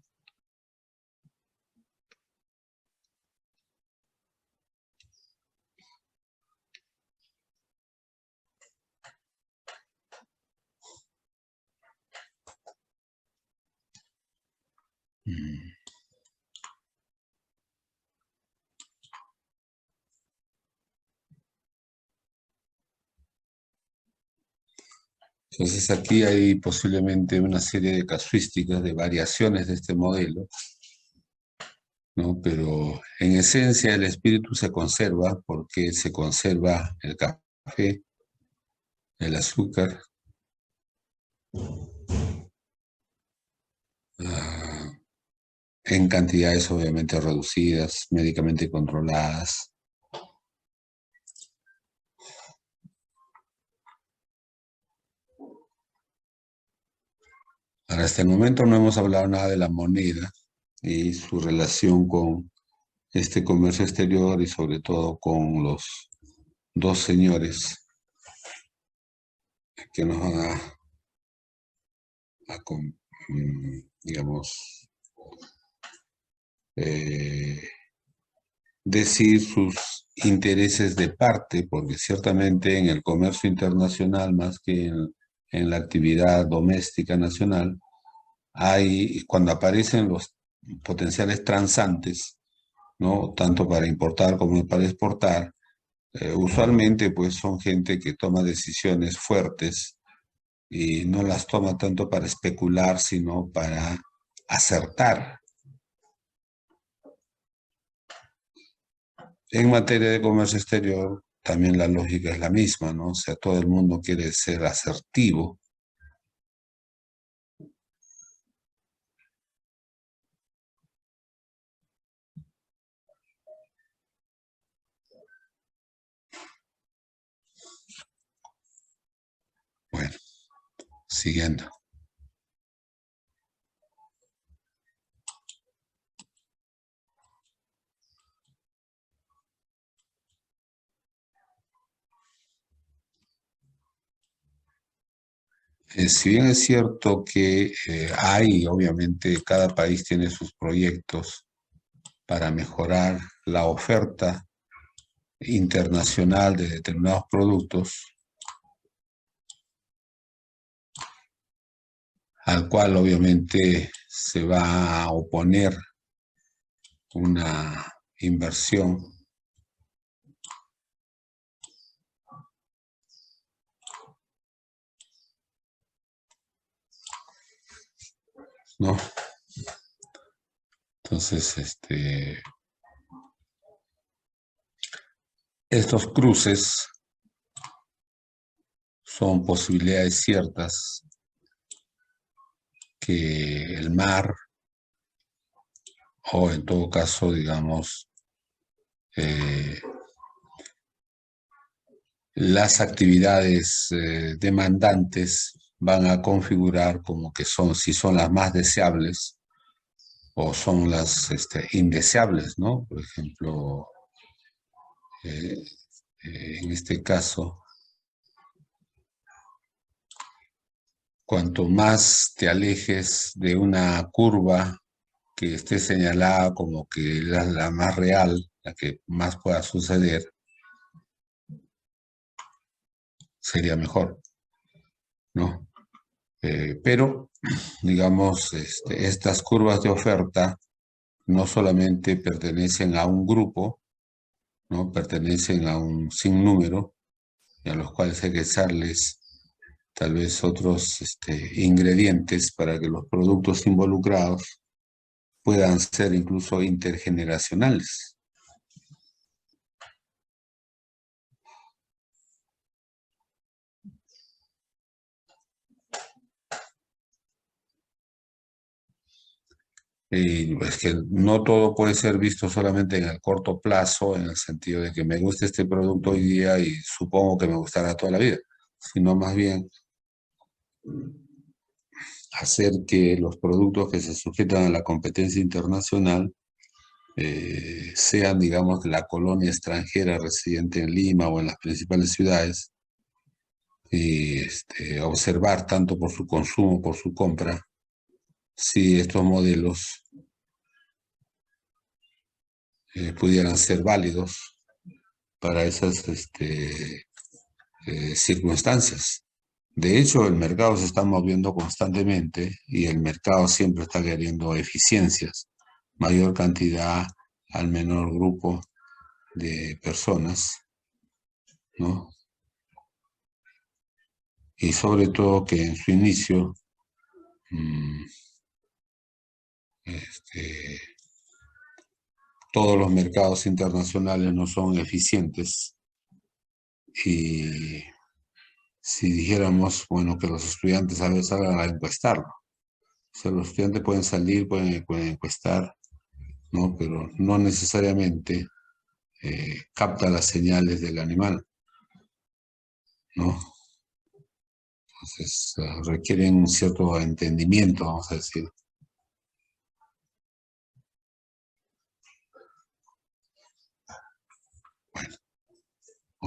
Entonces aquí hay posiblemente una serie de casuísticas, de variaciones de este modelo, ¿no? Pero en esencia el espíritu se conserva porque se conserva el café, el azúcar, en cantidades obviamente reducidas, médicamente controladas. Hasta el momento no hemos hablado nada de la moneda, y su relación con este comercio exterior y sobre todo con los dos señores que nos van digamos, decir sus intereses de parte, porque ciertamente en el comercio internacional, más que en la actividad doméstica nacional, cuando aparecen los potenciales transantes, ¿no? Tanto para importar como para exportar, usualmente pues son gente que toma decisiones fuertes y no las toma tanto para especular, sino para acertar. En materia de comercio exterior, también la lógica es la misma, ¿no? O sea, todo el mundo quiere ser asertivo. Bueno, siguiendo. Si bien es cierto que obviamente, cada país tiene sus proyectos para mejorar la oferta internacional de determinados productos, al cual obviamente se va a oponer una inversión ¿no? Entonces, estos cruces son posibilidades ciertas que el mar, o en todo caso, digamos, las actividades demandantes van a configurar como que si son las más deseables o son las indeseables, ¿no? Por ejemplo, en este caso, cuanto más te alejes de una curva que esté señalada como que es la más real, la que más pueda suceder, sería mejor, ¿no? Pero, digamos, estas curvas de oferta no solamente pertenecen a un grupo, ¿no? Pertenecen a un sinnúmero, y a los cuales hay que echarles tal vez otros ingredientes para que los productos involucrados puedan ser incluso intergeneracionales. Y es que no todo puede ser visto solamente en el corto plazo, en el sentido de que me gusta este producto hoy día y supongo que me gustará toda la vida, sino más bien hacer que los productos que se sujetan a la competencia internacional sean, digamos, la colonia extranjera residente en Lima o en las principales ciudades, y observar tanto por su consumo, por su compra, si estos modelos pudieran ser válidos para esas circunstancias. De hecho, el mercado se está moviendo constantemente y el mercado siempre está queriendo eficiencias, mayor cantidad al menor grupo de personas, ¿no? Y sobre todo que en su inicio todos los mercados internacionales no son eficientes, y si dijéramos, bueno, que los estudiantes a veces salgan a encuestarlo. O sea, los estudiantes pueden salir, pueden encuestar, ¿no? Pero no necesariamente capta las señales del animal, ¿no? Entonces, requieren un cierto entendimiento, vamos a decir.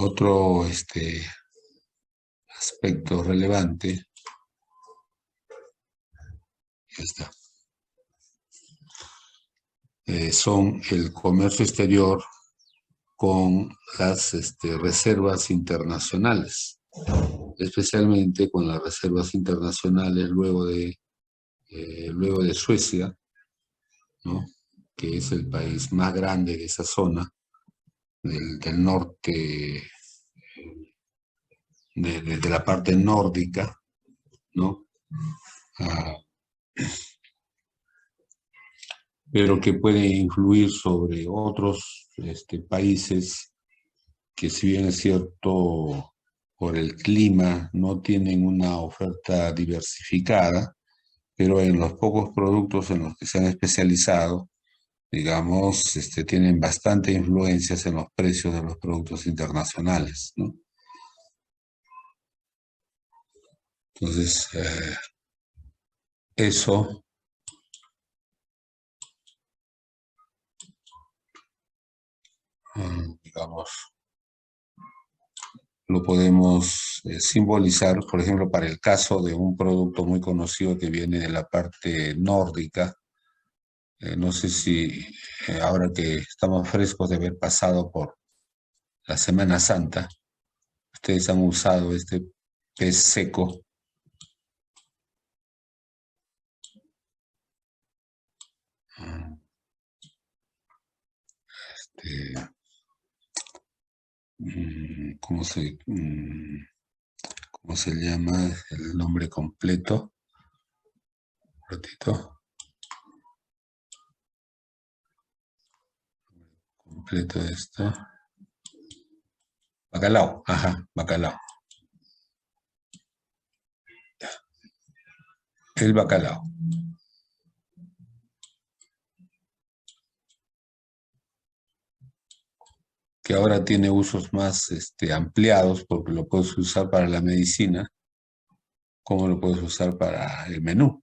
Otro aspecto relevante, ya está, son el comercio exterior con las reservas internacionales, especialmente con las reservas internacionales luego de Suecia, ¿no? Que es el país más grande de esa zona, del norte, de la parte nórdica, ¿no? Pero que puede influir sobre otros países que, si bien es cierto, por el clima no tienen una oferta diversificada, pero en los pocos productos en los que se han especializado, digamos, tienen bastante influencias en los precios de los productos internacionales, ¿no? Entonces, eso digamos, lo podemos simbolizar, por ejemplo, para el caso de un producto muy conocido que viene de la parte nórdica. No sé si ahora que estamos frescos de haber pasado por la Semana Santa, ustedes han usado este pez seco. ¿Cómo se llama el nombre completo? Un ratito. Completo de esto. Bacalao, ajá, bacalao. El bacalao. Que ahora tiene usos más ampliados, porque lo puedes usar para la medicina, como lo puedes usar para el menú,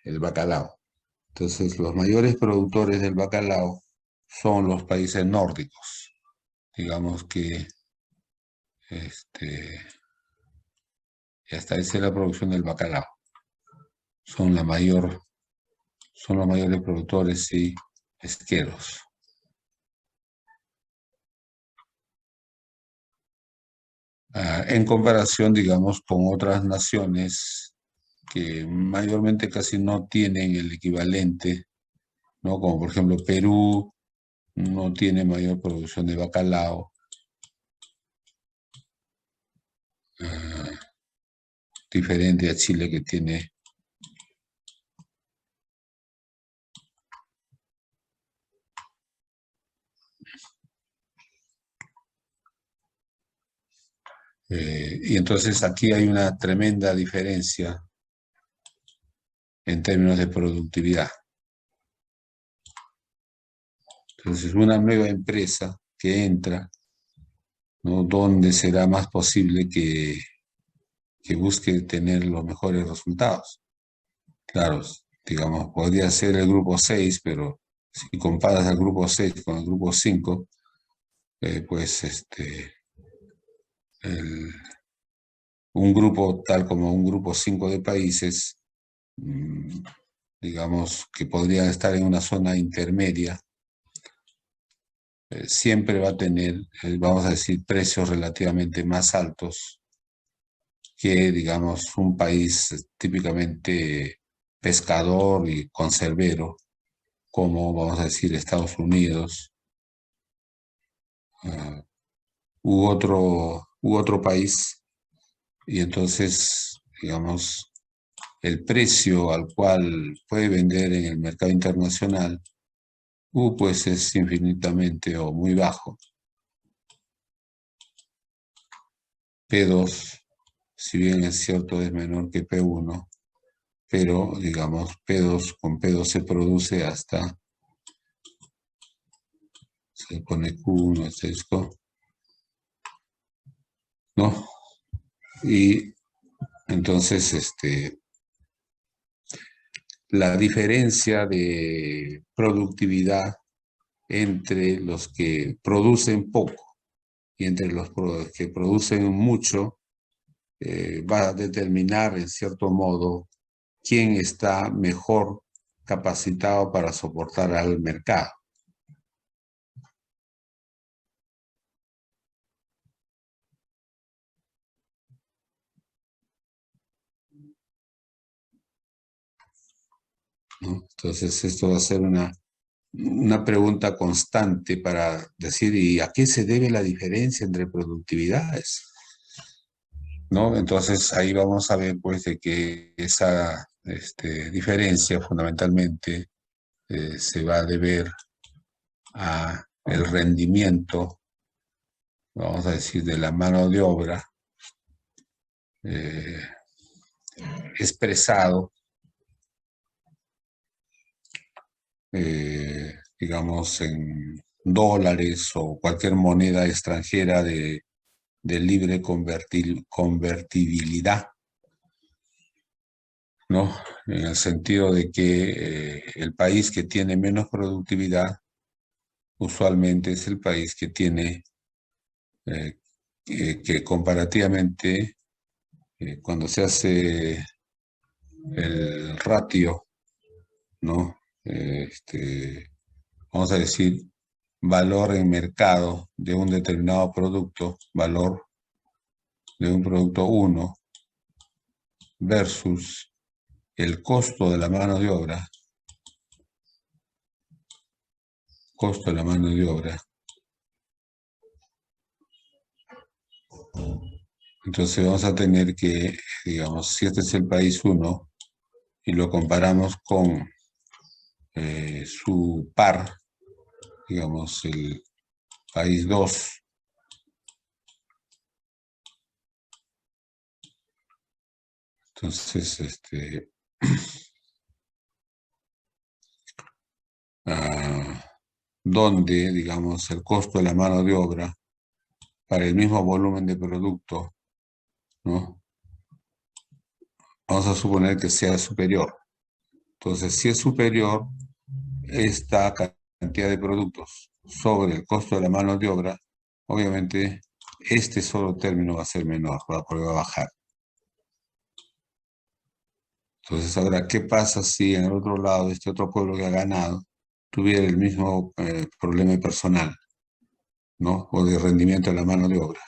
el bacalao. Entonces, los mayores productores del bacalao son los países nórdicos. Digamos que ya está, esa es la producción del bacalao. Son los mayores productores y pesqueros. En comparación, digamos, con otras naciones que mayormente casi no tienen el equivalente, ¿no? Como por ejemplo Perú no tiene mayor producción de bacalao. Diferente a Chile, que tiene y entonces aquí hay una tremenda diferencia en términos de productividad. Entonces, una nueva empresa que entra, ¿no? ¿Dónde será más posible que busque tener los mejores resultados? Claro, digamos, podría ser el grupo 6, pero si comparas al grupo 6 con el grupo 5, pues un grupo tal como un grupo 5 de países, digamos, que podrían estar en una zona intermedia, siempre va a tener, vamos a decir, precios relativamente más altos que, digamos, un país típicamente pescador y conservero, como, vamos a decir, Estados Unidos, u otro país. Y entonces, digamos, el precio al cual puede vender en el mercado internacional, pues es infinitamente o muy bajo. P2, si bien es cierto, es menor que P1, pero, digamos, P2, con P2 se produce hasta, se pone Q1, ¿no? Y entonces, la diferencia de productividad entre los que producen poco y entre los que producen mucho, va a determinar en cierto modo quién está mejor capacitado para soportar al mercado. ¿No? Entonces esto va a ser una pregunta constante para decir, ¿y a qué se debe la diferencia entre productividades? ¿No? Entonces ahí vamos a ver pues de que esa diferencia fundamentalmente se va a deber a el rendimiento, vamos a decir, de la mano de obra expresado, digamos, en dólares o cualquier moneda extranjera de libre convertibilidad, ¿no? En el sentido de que el país que tiene menos productividad usualmente es el país que tiene, que comparativamente, cuando se hace el ratio, ¿no? Vamos a decir, valor en mercado de un determinado producto, valor de un producto 1 versus el costo de la mano de obra, costo de la mano de obra. Entonces vamos a tener que, digamos, si este es el país 1 y lo comparamos con su par, digamos, el país 2, entonces, donde, digamos, el costo de la mano de obra para el mismo volumen de producto, ¿no? Vamos a suponer que sea superior. Entonces, si es superior esta cantidad de productos sobre el costo de la mano de obra, obviamente este solo término va a ser menor, porque va a bajar. Entonces, ahora, ¿qué pasa si en el otro lado, este otro pueblo que ha ganado, tuviera el mismo problema personal, ¿no? O de rendimiento de la mano de obra,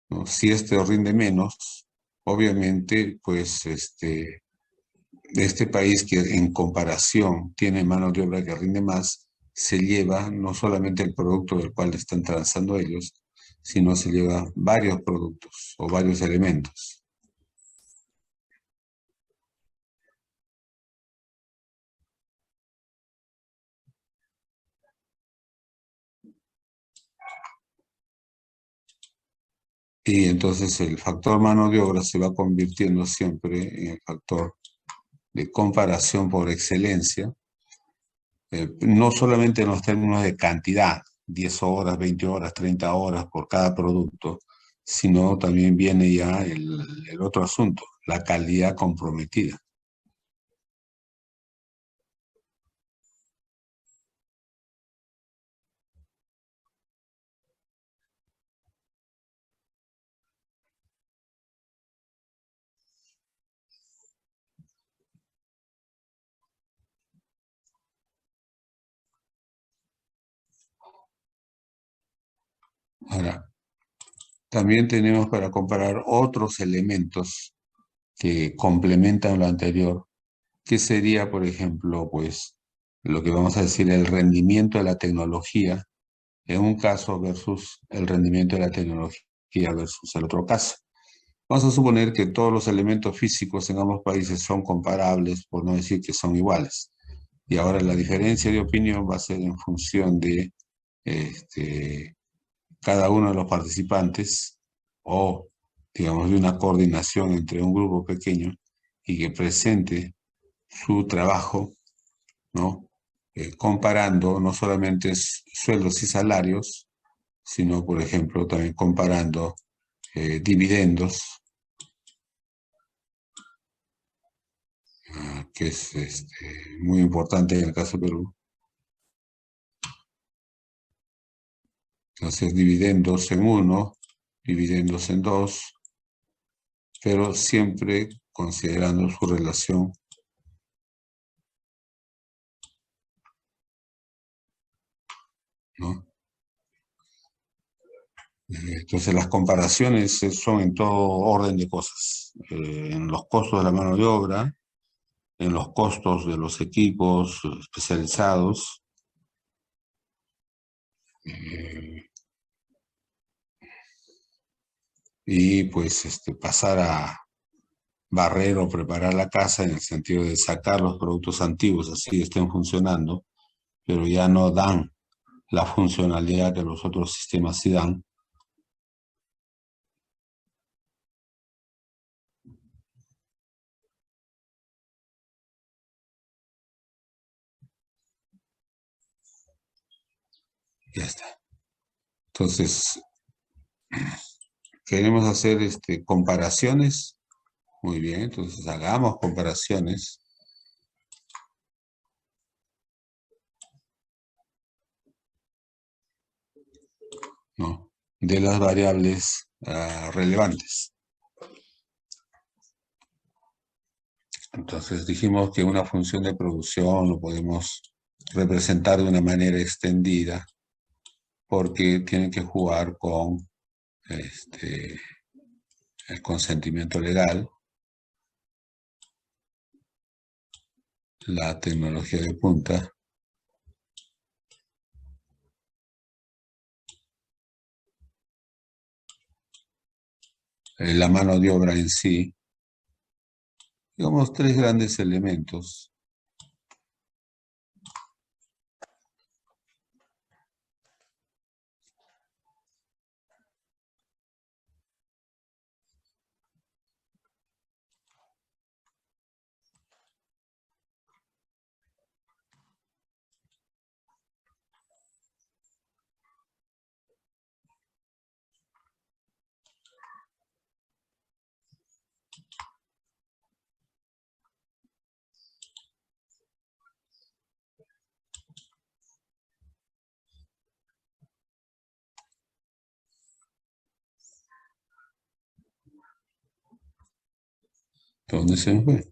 ¿no? Si este rinde menos, obviamente, pues, de este país que en comparación tiene mano de obra que rinde más, se lleva no solamente el producto del cual están transando ellos, sino se lleva varios productos o varios elementos. Y entonces el factor mano de obra se va convirtiendo siempre en el factor de comparación por excelencia, no solamente en los términos de cantidad, 10 horas, 20 horas, 30 horas por cada producto, sino también viene ya el otro asunto, la calidad comprometida. Ahora, también tenemos para comparar otros elementos que complementan lo anterior, que sería, por ejemplo, pues, lo que vamos a decir, el rendimiento de la tecnología en un caso versus el rendimiento de la tecnología versus el otro caso. Vamos a suponer que todos los elementos físicos en ambos países son comparables, por no decir que son iguales. Y ahora la diferencia de opinión va a ser en función de cada uno de los participantes o, digamos, de una coordinación entre un grupo pequeño y que presente su trabajo, ¿no? Comparando no solamente sueldos y salarios, sino, por ejemplo, también comparando dividendos, que es muy importante en el caso de Perú. Entonces, dividendos en 1, dividendos en 2, pero siempre considerando su relación ¿no? Entonces las comparaciones son en todo orden de cosas, en los costos de la mano de obra, en los costos de los equipos especializados, y pues pasar a barrer o preparar la casa en el sentido de sacar los productos antiguos, así estén funcionando, pero ya no dan la funcionalidad que los otros sistemas sí dan. Ya está. Entonces, queremos hacer comparaciones. Muy bien, entonces hagamos comparaciones. ¿No? De las variables relevantes. Entonces dijimos que una función de producción lo podemos representar de una manera extendida porque tiene que jugar con el consentimiento legal, la tecnología de punta, la mano de obra en sí. Digamos, 3 grandes elementos. ¿Dónde se me fue?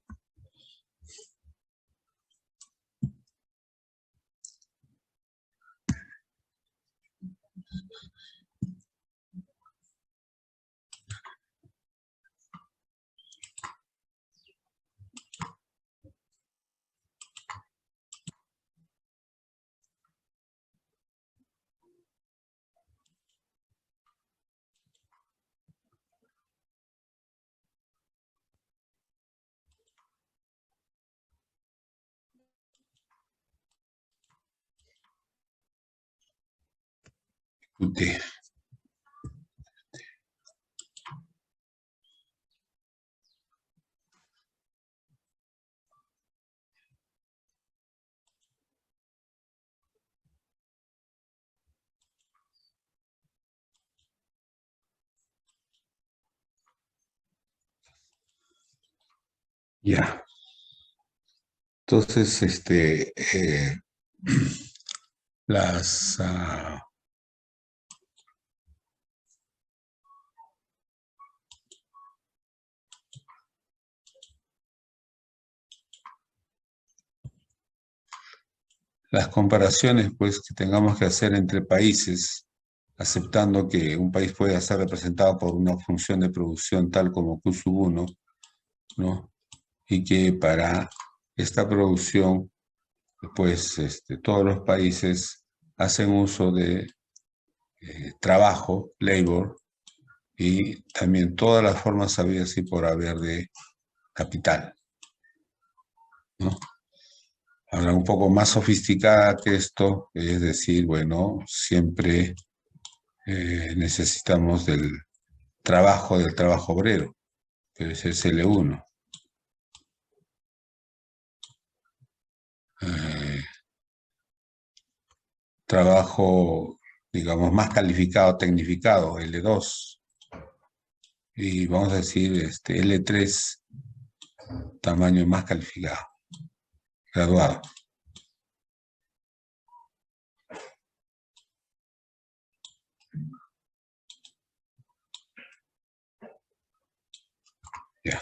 Discutir. Ya. Entonces, las comparaciones pues, que tengamos que hacer entre países, aceptando que un país puede ser representado por una función de producción tal como Q sub 1, ¿no? Y que para esta producción, pues, todos los países hacen uso de trabajo, labor, y también todas las formas habidas y por haber de capital, ¿no? Ahora, un poco más sofisticada que esto, es decir, bueno, siempre necesitamos del trabajo obrero, que es el CL1. Trabajo, digamos, más calificado, tecnificado, L2. Y vamos a decir L3, tamaño más calificado, graduado. Ya.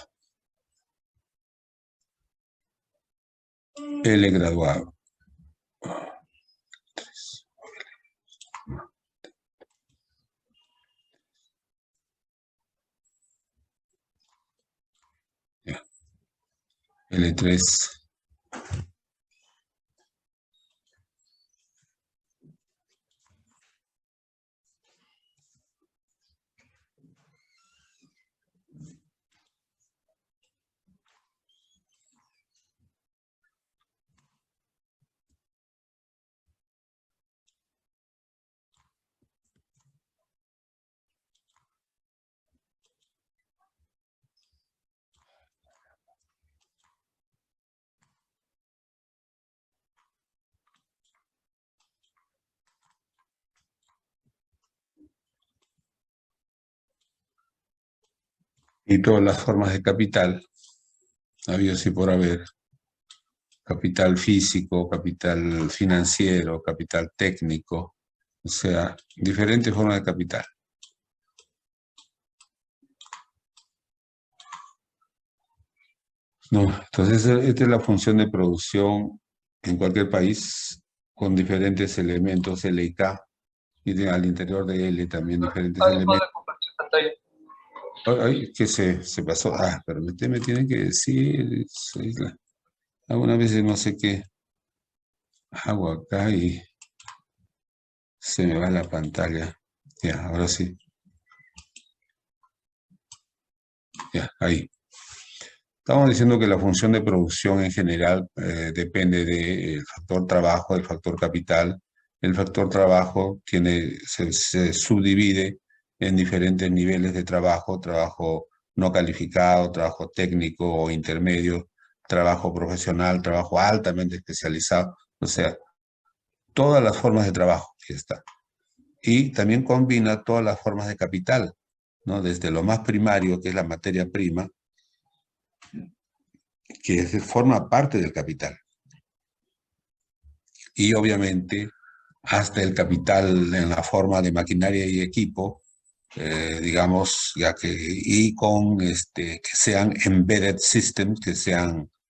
L graduado. Ya. L3. Y todas las formas de capital, habido sí por haber, capital físico, capital financiero, capital técnico, o sea, diferentes formas de capital. No, entonces esta es la función de producción en cualquier país con diferentes elementos L y K, y al interior de L también diferentes elementos. Compartir pantalla. Ay, que se pasó. Ah, pero me tienen que decir. Algunas veces no sé qué hago acá y se me va la pantalla. Ya, ahora sí. Ya, ahí. Estamos diciendo que la función de producción en general depende del factor trabajo, del factor capital. El factor trabajo se subdivide en diferentes niveles de trabajo: trabajo no calificado, trabajo técnico o intermedio, trabajo profesional, trabajo altamente especializado. O sea, todas las formas de trabajo que está. Y también combina todas las formas de capital, ¿no? Desde lo más primario, que es la materia prima, que forma parte del capital. Y obviamente hasta el capital en la forma de maquinaria y equipo, digamos, y con que sean embedded systems,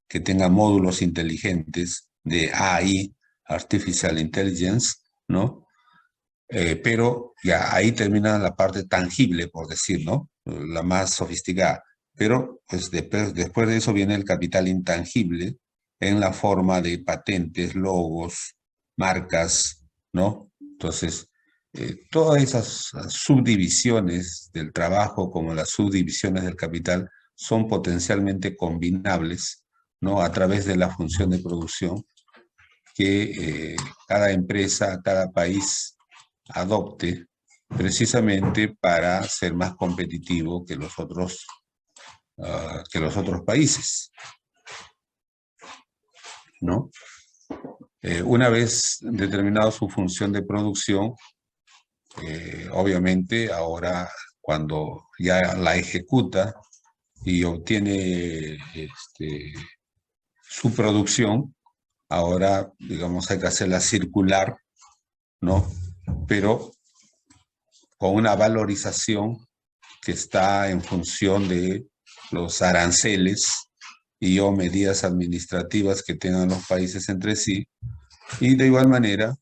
que tengan módulos inteligentes de AI, Artificial Intelligence, ¿no? Pero ya ahí termina la parte tangible, por decir, ¿no? La más sofisticada. Pero pues, después de eso viene el capital intangible en la forma de patentes, logos, marcas, ¿no? Entonces, todas esas subdivisiones del trabajo, como las subdivisiones del capital, son potencialmente combinables, ¿no? A través de la función de producción que cada empresa, cada país adopte precisamente para ser más competitivo que los otros países, ¿no? Una vez determinada su función de producción, obviamente ahora cuando ya la ejecuta y obtiene su producción, ahora, digamos, hay que hacerla circular, ¿no? Pero con una valorización que está en función de los aranceles o medidas administrativas que tengan los países entre sí, y de igual manera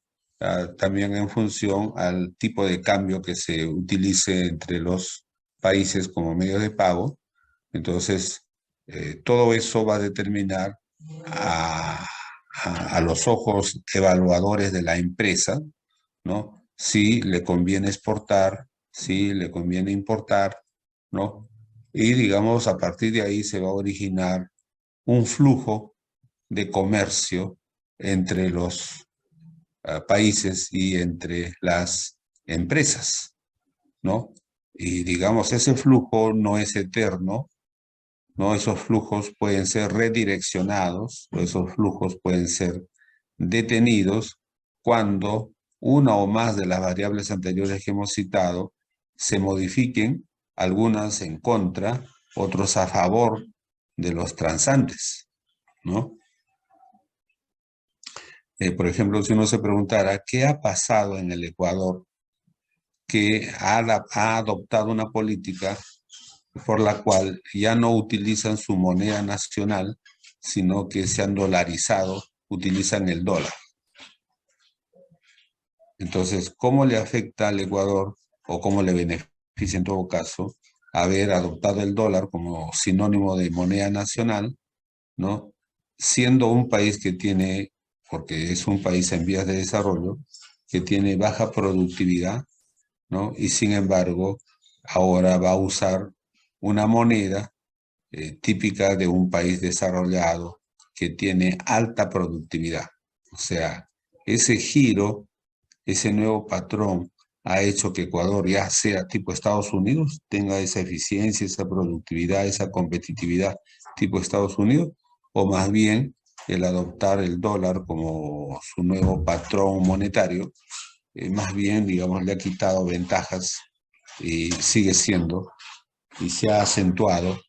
también en función al tipo de cambio que se utilice entre los países como medio de pago. Entonces, todo eso va a determinar a los ojos evaluadores de la empresa, ¿no? Si le conviene exportar, si le conviene importar, ¿no? Y digamos, a partir de ahí se va a originar un flujo de comercio entre los países y entre las empresas, ¿no? Y digamos, ese flujo no es eterno, ¿no? Esos flujos pueden ser redireccionados, o esos flujos pueden ser detenidos cuando una o más de las variables anteriores que hemos citado se modifiquen, algunas en contra, otros a favor de los transantes, ¿no? Por ejemplo, si uno se preguntara, ¿qué ha pasado en el Ecuador que ha adoptado una política por la cual ya no utilizan su moneda nacional, sino que se han dolarizado, utilizan el dólar. Entonces, ¿cómo le afecta al Ecuador o cómo le beneficia en todo caso haber adoptado el dólar como sinónimo de moneda nacional, ¿no? Siendo un país que tiene, porque es un país en vías de desarrollo, que tiene baja productividad, ¿no? Y sin embargo, ahora va a usar una moneda típica de un país desarrollado que tiene alta productividad. O sea, ese giro, ese nuevo patrón ha hecho que Ecuador ya sea tipo Estados Unidos, tenga esa eficiencia, esa productividad, esa competitividad tipo Estados Unidos, o más bien el adoptar el dólar como su nuevo patrón monetario, más bien, digamos, le ha quitado ventajas y sigue siendo, y se ha acentuado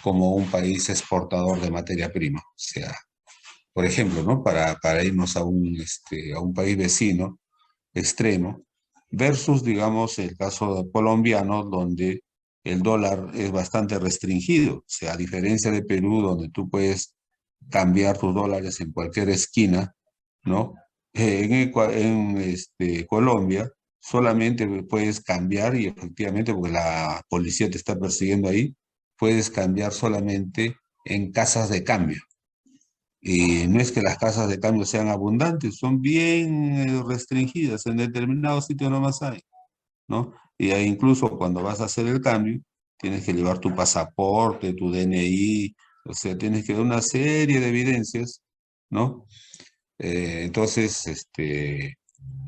como un país exportador de materia prima. O sea, por ejemplo, ¿no? Para irnos a un país vecino, extremo, versus, digamos, el caso colombiano, donde el dólar es bastante restringido. O sea, a diferencia de Perú, donde tú puedes cambiar tus dólares en cualquier esquina, ¿no? En Colombia solamente puedes cambiar, y efectivamente, porque la policía te está persiguiendo ahí, puedes cambiar solamente en casas de cambio. Y no es que las casas de cambio sean abundantes, son bien restringidas, en determinados sitios nomás hay, ¿no? Y ahí incluso cuando vas a hacer el cambio, tienes que llevar tu pasaporte, tu DNI, o sea, tienes que dar una serie de evidencias, ¿no? Entonces,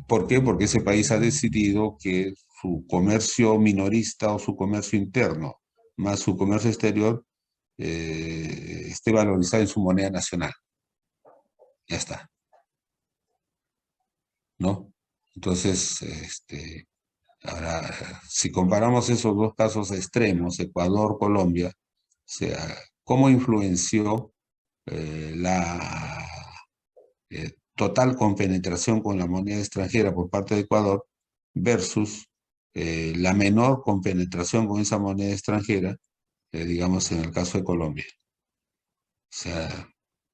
¿por qué? Porque ese país ha decidido que su comercio minorista o su comercio interno, más su comercio exterior, esté valorizado en su moneda nacional. Ya está, ¿no? Entonces, ahora, si comparamos esos dos casos extremos, Ecuador, Colombia, o sea, ¿cómo influenció la total compenetración con la moneda extranjera por parte de Ecuador versus la menor compenetración con esa moneda extranjera, digamos, en el caso de Colombia? O sea,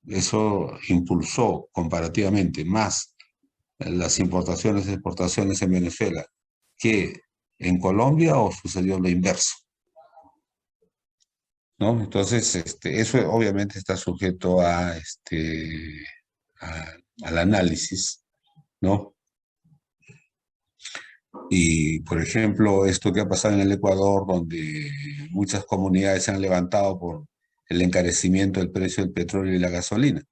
eso impulsó comparativamente más las importaciones y exportaciones en Venezuela que en Colombia, o sucedió lo inverso, ¿no? Entonces, eso obviamente está sujeto al análisis, ¿no? Y, por ejemplo, esto que ha pasado en el Ecuador, donde muchas comunidades se han levantado por el encarecimiento del precio del petróleo y la gasolina.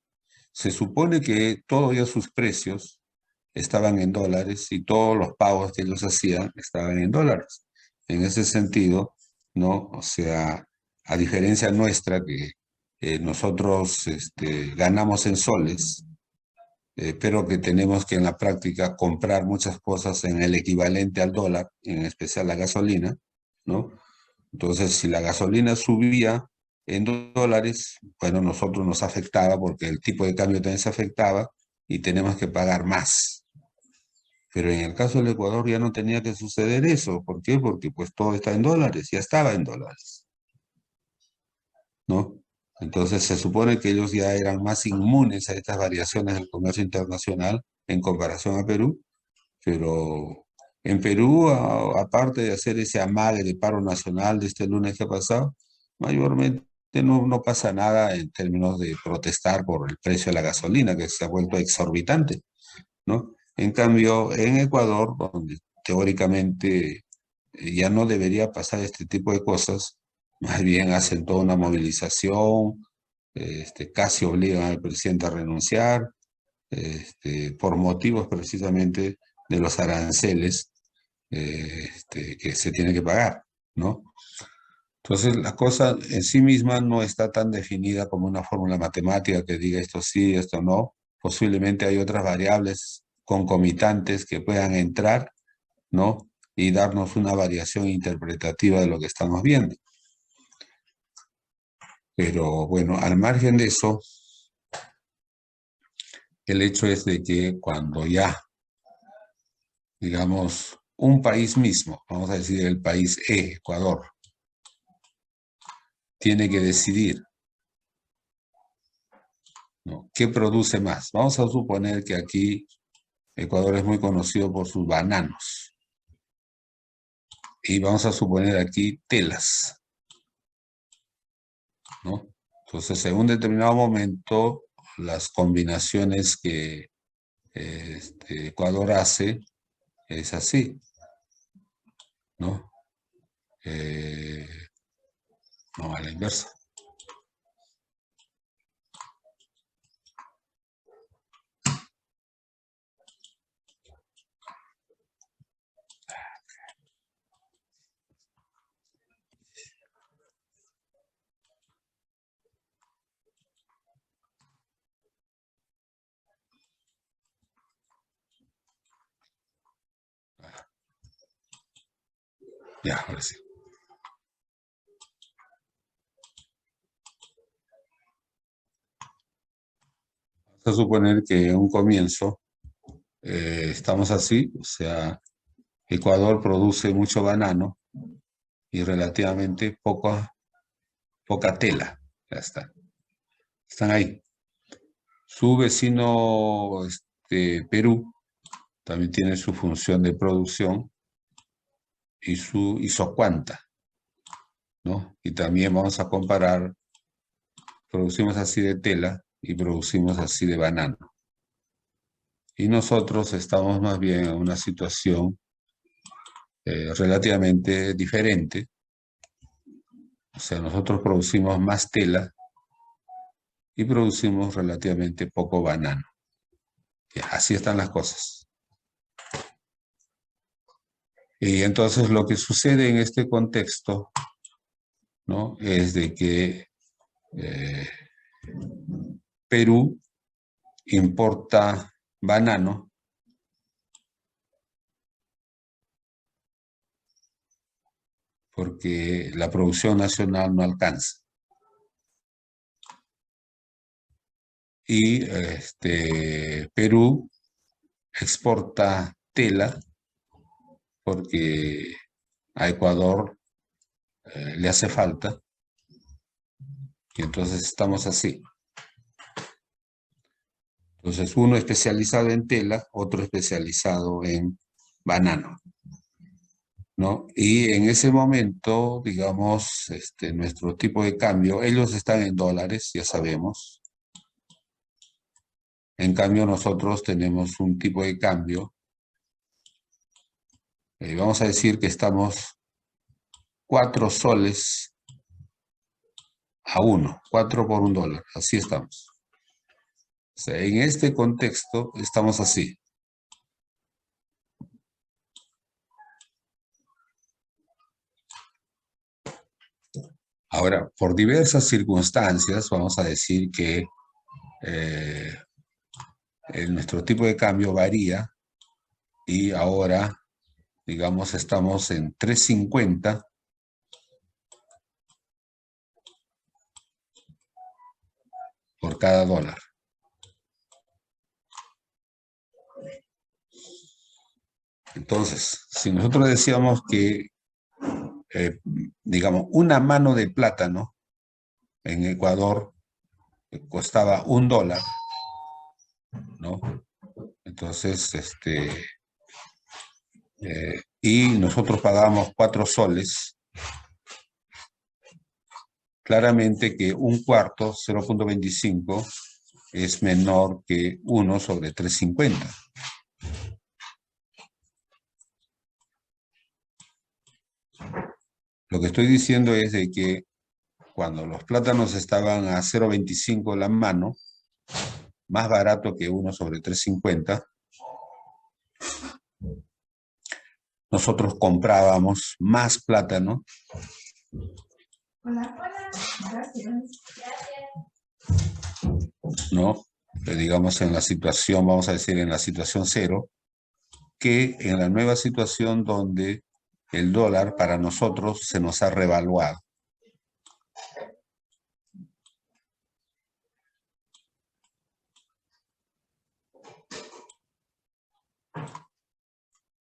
Se supone que todos ya sus precios estaban en dólares y todos los pagos que ellos hacían estaban en dólares. En ese sentido, ¿no? O sea, a diferencia nuestra, que nosotros ganamos en soles, pero que tenemos que en la práctica comprar muchas cosas en el equivalente al dólar, en especial la gasolina, ¿no? Entonces, si la gasolina subía en dólares, bueno, nosotros nos afectaba porque el tipo de cambio también se afectaba y tenemos que pagar más. Pero en el caso del Ecuador ya no tenía que suceder eso. ¿Por qué? Porque pues todo está en dólares, ya estaba en dólares, ¿no? Entonces se supone que ellos ya eran más inmunes a estas variaciones del comercio internacional en comparación a Perú, pero en Perú, aparte de hacer ese amague de paro nacional de este lunes que ha pasado, mayormente no pasa nada en términos de protestar por el precio de la gasolina, que se ha vuelto exorbitante, ¿no? En cambio, en Ecuador, donde teóricamente ya no debería pasar este tipo de cosas, más bien hacen toda una movilización, casi obligan al presidente a renunciar, por motivos precisamente de los aranceles que se tiene que pagar, ¿no? Entonces, la cosa en sí misma no está tan definida como una fórmula matemática que diga esto sí, esto no. Posiblemente hay otras variables concomitantes que puedan entrar, ¿no? Y darnos una variación interpretativa de lo que estamos viendo. Pero bueno, al margen de eso, el hecho es de que cuando ya, digamos, un país mismo, vamos a decir el país Ecuador, tiene que decidir, ¿no? ¿Qué produce más? Vamos a suponer que aquí Ecuador es muy conocido por sus bananos. Y vamos a suponer aquí telas, ¿no? Entonces, en un determinado momento, las combinaciones que Ecuador hace es así, ¿no? No, a la inversa. Ya, ahora sí. Vamos a suponer que en un comienzo estamos así, o sea, Ecuador produce mucho banano y relativamente poca tela. Ya está. Están ahí. Su vecino Perú también tiene su función de producción y su isocuanta, ¿no? Y también vamos a comparar, producimos así de tela y producimos así de banano. Y nosotros estamos más bien en una situación relativamente diferente. O sea, nosotros producimos más tela y producimos relativamente poco banano. Ya, así están las cosas. Y entonces lo que sucede en este contexto, ¿no? Es de que Perú importa banano porque la producción nacional no alcanza. Y Perú exporta tela porque a Ecuador le hace falta. Y entonces estamos así. Entonces uno especializado en tela, otro especializado en banano, ¿no? Y en ese momento, digamos, nuestro tipo de cambio, ellos están en dólares, ya sabemos. En cambio, nosotros tenemos un tipo de cambio. Vamos a decir que estamos 4 soles a 1, 4 por $1, así estamos. O sea, en este contexto estamos así. Ahora, por diversas circunstancias, vamos a decir que nuestro tipo de cambio varía y ahora, digamos, estamos en 3.50 por cada dólar. Entonces, si nosotros decíamos que, digamos, una mano de plátano en Ecuador costaba $1, ¿no? Entonces, y nosotros pagamos 4 soles, claramente que un cuarto, 0.25, es menor que 1 sobre 3.50. Lo que estoy diciendo es de que cuando los plátanos estaban a 0.25 la mano, más barato que 1 sobre 3.50, nosotros comprábamos más plátano ¿no? Digamos en la situación, vamos a decir en la situación 0, que en la nueva situación donde el dólar para nosotros se nos ha revaluado.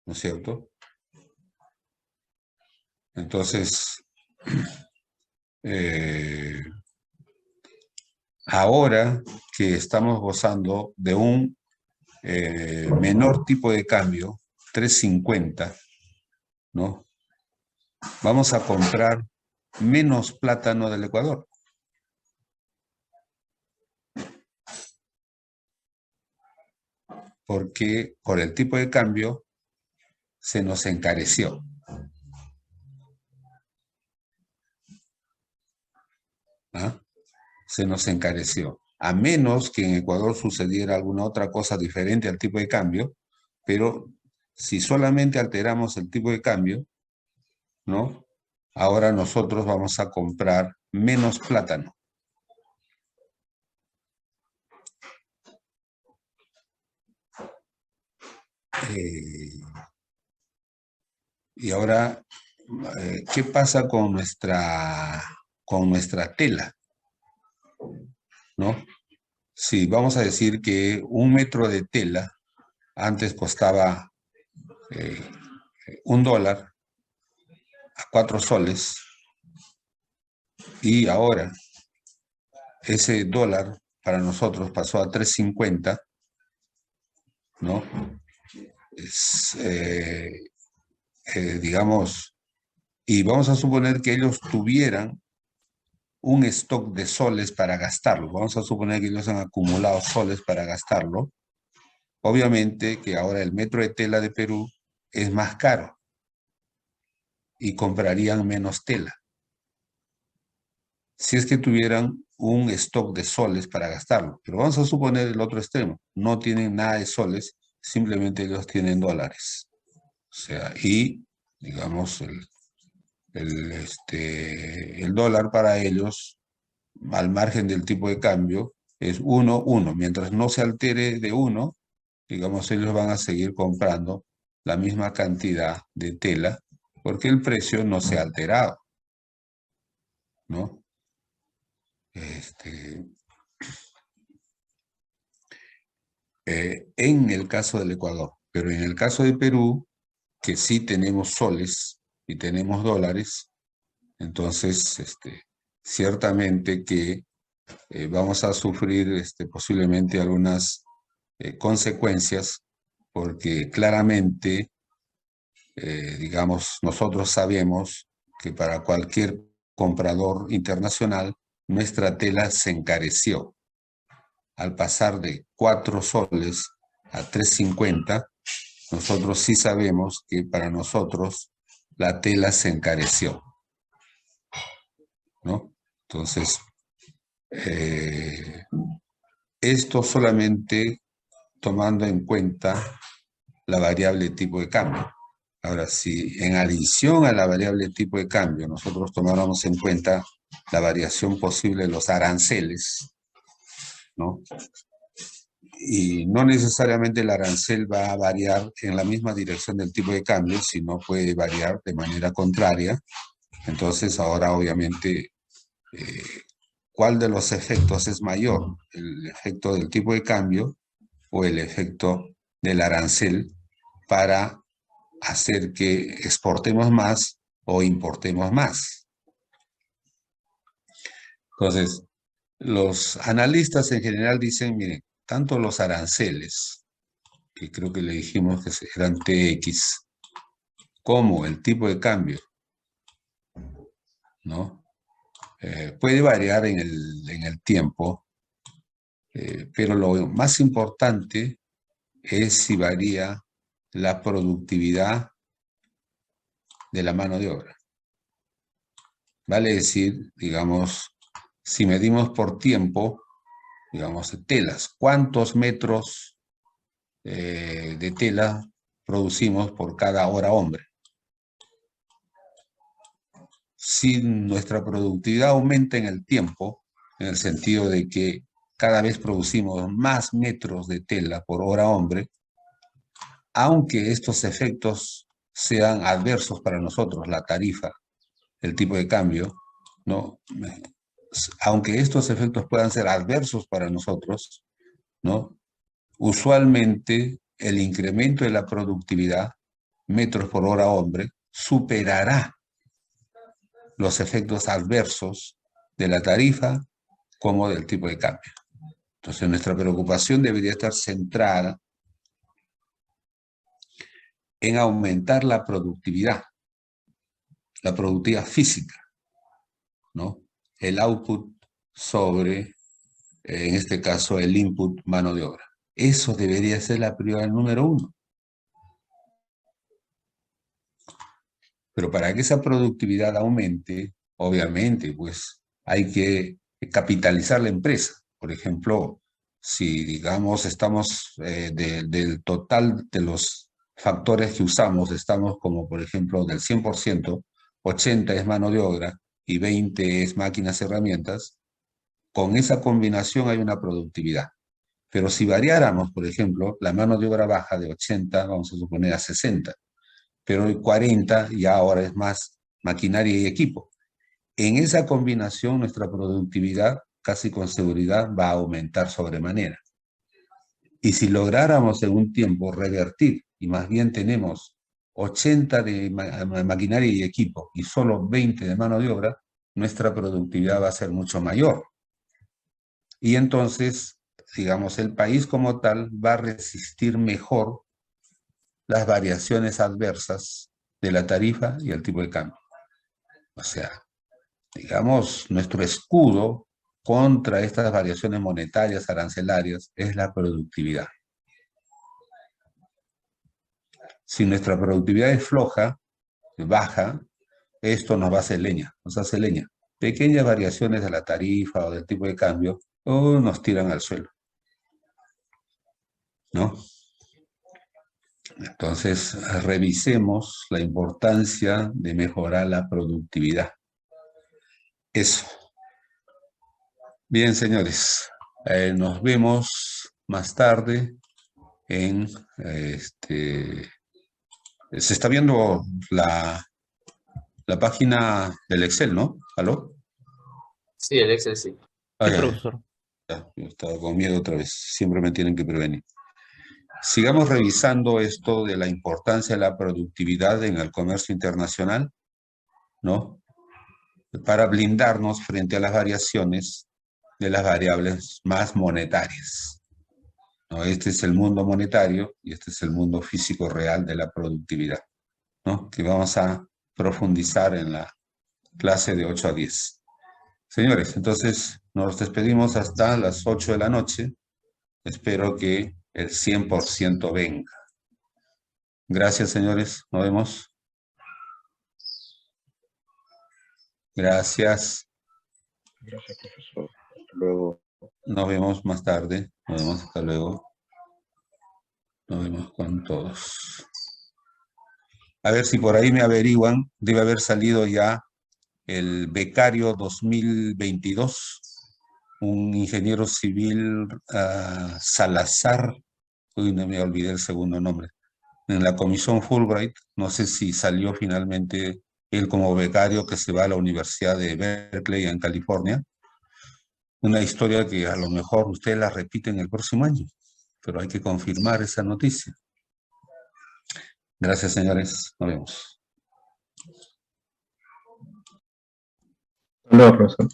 ¿No es cierto? Entonces, ahora que estamos gozando de un menor tipo de cambio, 3.50, ¿no? Vamos a comprar menos plátano del Ecuador. Porque por el tipo de cambio se nos encareció. ¿Ah? Se nos encareció. A menos que en Ecuador sucediera alguna otra cosa diferente al tipo de cambio, pero si solamente alteramos el tipo de cambio, ¿no? Ahora nosotros vamos a comprar menos plátano. Y ahora, ¿qué pasa con nuestra tela? ¿No? Si vamos a decir que 1 metro de tela antes costaba $1 a 4 soles, y ahora ese dólar para nosotros pasó a 3.50, ¿no? Digamos, y vamos a suponer que ellos tuvieran un stock de soles para gastarlo. Vamos a suponer que ellos han acumulado soles para gastarlo. Obviamente que ahora el metro de tela de Perú es más caro y comprarían menos tela. Si es que tuvieran un stock de soles para gastarlo. Pero vamos a suponer el otro extremo. No tienen nada de soles, simplemente ellos tienen dólares. O sea, y digamos el dólar para ellos, al margen del tipo de cambio, es 1:1. Mientras no se altere de 1, digamos, ellos van a seguir comprando la misma cantidad de tela porque el precio no se ha alterado, ¿no? En el caso del Ecuador, pero en el caso de Perú, que sí tenemos soles y tenemos dólares, entonces ciertamente que vamos a sufrir posiblemente algunas consecuencias, porque claramente, digamos, nosotros sabemos que para cualquier comprador internacional, nuestra tela se encareció. Al pasar de 4 soles a 3.50, nosotros sí sabemos que para nosotros la tela se encareció, ¿no? Entonces, esto solamente tomando en cuenta la variable tipo de cambio. Ahora, si en adición a la variable tipo de cambio nosotros tomáramos en cuenta la variación posible de los aranceles, ¿no? Y no necesariamente el arancel va a variar en la misma dirección del tipo de cambio, sino puede variar de manera contraria. Entonces, ahora obviamente, ¿cuál de los efectos es mayor? ¿El efecto del tipo de cambio o el efecto del arancel para hacer que exportemos más o importemos más? Entonces, los analistas en general dicen, miren, tanto los aranceles, que creo que le dijimos que eran TX, como el tipo de cambio, ¿no? Puede variar en el tiempo, pero lo más importante es si varía la productividad de la mano de obra. Vale decir, digamos, si medimos por tiempo, digamos, telas, ¿cuántos metros de tela producimos por cada hora hombre? Si nuestra productividad aumenta en el tiempo, en el sentido de que cada vez producimos más metros de tela por hora hombre, aunque estos efectos sean adversos para nosotros, la tarifa, el tipo de cambio, ¿no? Aunque estos efectos puedan ser adversos para nosotros, ¿no? Usualmente el incremento de la productividad, metros por hora hombre, superará los efectos adversos de la tarifa como del tipo de cambio. Entonces, nuestra preocupación debería estar centrada en aumentar la productividad física, ¿no? El output sobre, en este caso, el input mano de obra. Eso debería ser la prioridad número 1. Pero para que esa productividad aumente, obviamente, pues hay que capitalizar la empresa. Por ejemplo, si digamos estamos del total de los factores que usamos, estamos como por ejemplo del 100%, 80 es mano de obra y 20 es máquinas, herramientas, con esa combinación hay una productividad. Pero si variáramos, por ejemplo, la mano de obra baja de 80, vamos a suponer a 60, pero el 40 ya ahora es más maquinaria y equipo. En esa combinación nuestra productividad casi con seguridad va a aumentar sobremanera. Y si lográramos en un tiempo revertir, y más bien tenemos 80 de maquinaria y equipo y solo 20 de mano de obra, nuestra productividad va a ser mucho mayor. Y entonces, digamos, el país como tal va a resistir mejor las variaciones adversas de la tarifa y el tipo de cambio. O sea, digamos, nuestro escudo contra estas variaciones monetarias, arancelarias, es la productividad. Si nuestra productividad es floja, baja, esto nos va a hacer leña, nos hace leña. Pequeñas variaciones de la tarifa o del tipo de cambio nos tiran al suelo, ¿no? Entonces, revisemos la importancia de mejorar la productividad. Eso. Bien, señores, nos vemos más tarde en se está viendo la página del Excel, ¿no? ¿Aló? Sí, el Excel sí. Ah, Sí, ya, profesor. ya, yo estaba con miedo otra vez. Siempre me tienen que prevenir. Sigamos revisando esto de la importancia de la productividad en el comercio internacional, ¿no? Para blindarnos frente a las variaciones de las variables más monetarias, ¿no? Este es el mundo monetario y este es el mundo físico real de la productividad, ¿no? Que vamos a profundizar en la clase de 8 a 10. Señores, entonces nos despedimos hasta las 8 de la noche. Espero que el 100% venga. Gracias, señores. Nos vemos. Gracias. Gracias, profesor. Hasta luego. Nos vemos más tarde. Nos vemos. Hasta luego. Nos vemos con todos. A ver si por ahí me averiguan. Debe haber salido ya el becario 2022. Un ingeniero civil Salazar. Uy, no me olvidé el segundo nombre. En la comisión Fulbright, no sé si salió finalmente él como becario que se va a la Universidad de Berkeley en California. Una historia que a lo mejor ustedes la repiten el próximo año, pero hay que confirmar esa noticia. Gracias, señores. Nos vemos. Hasta luego, profesor.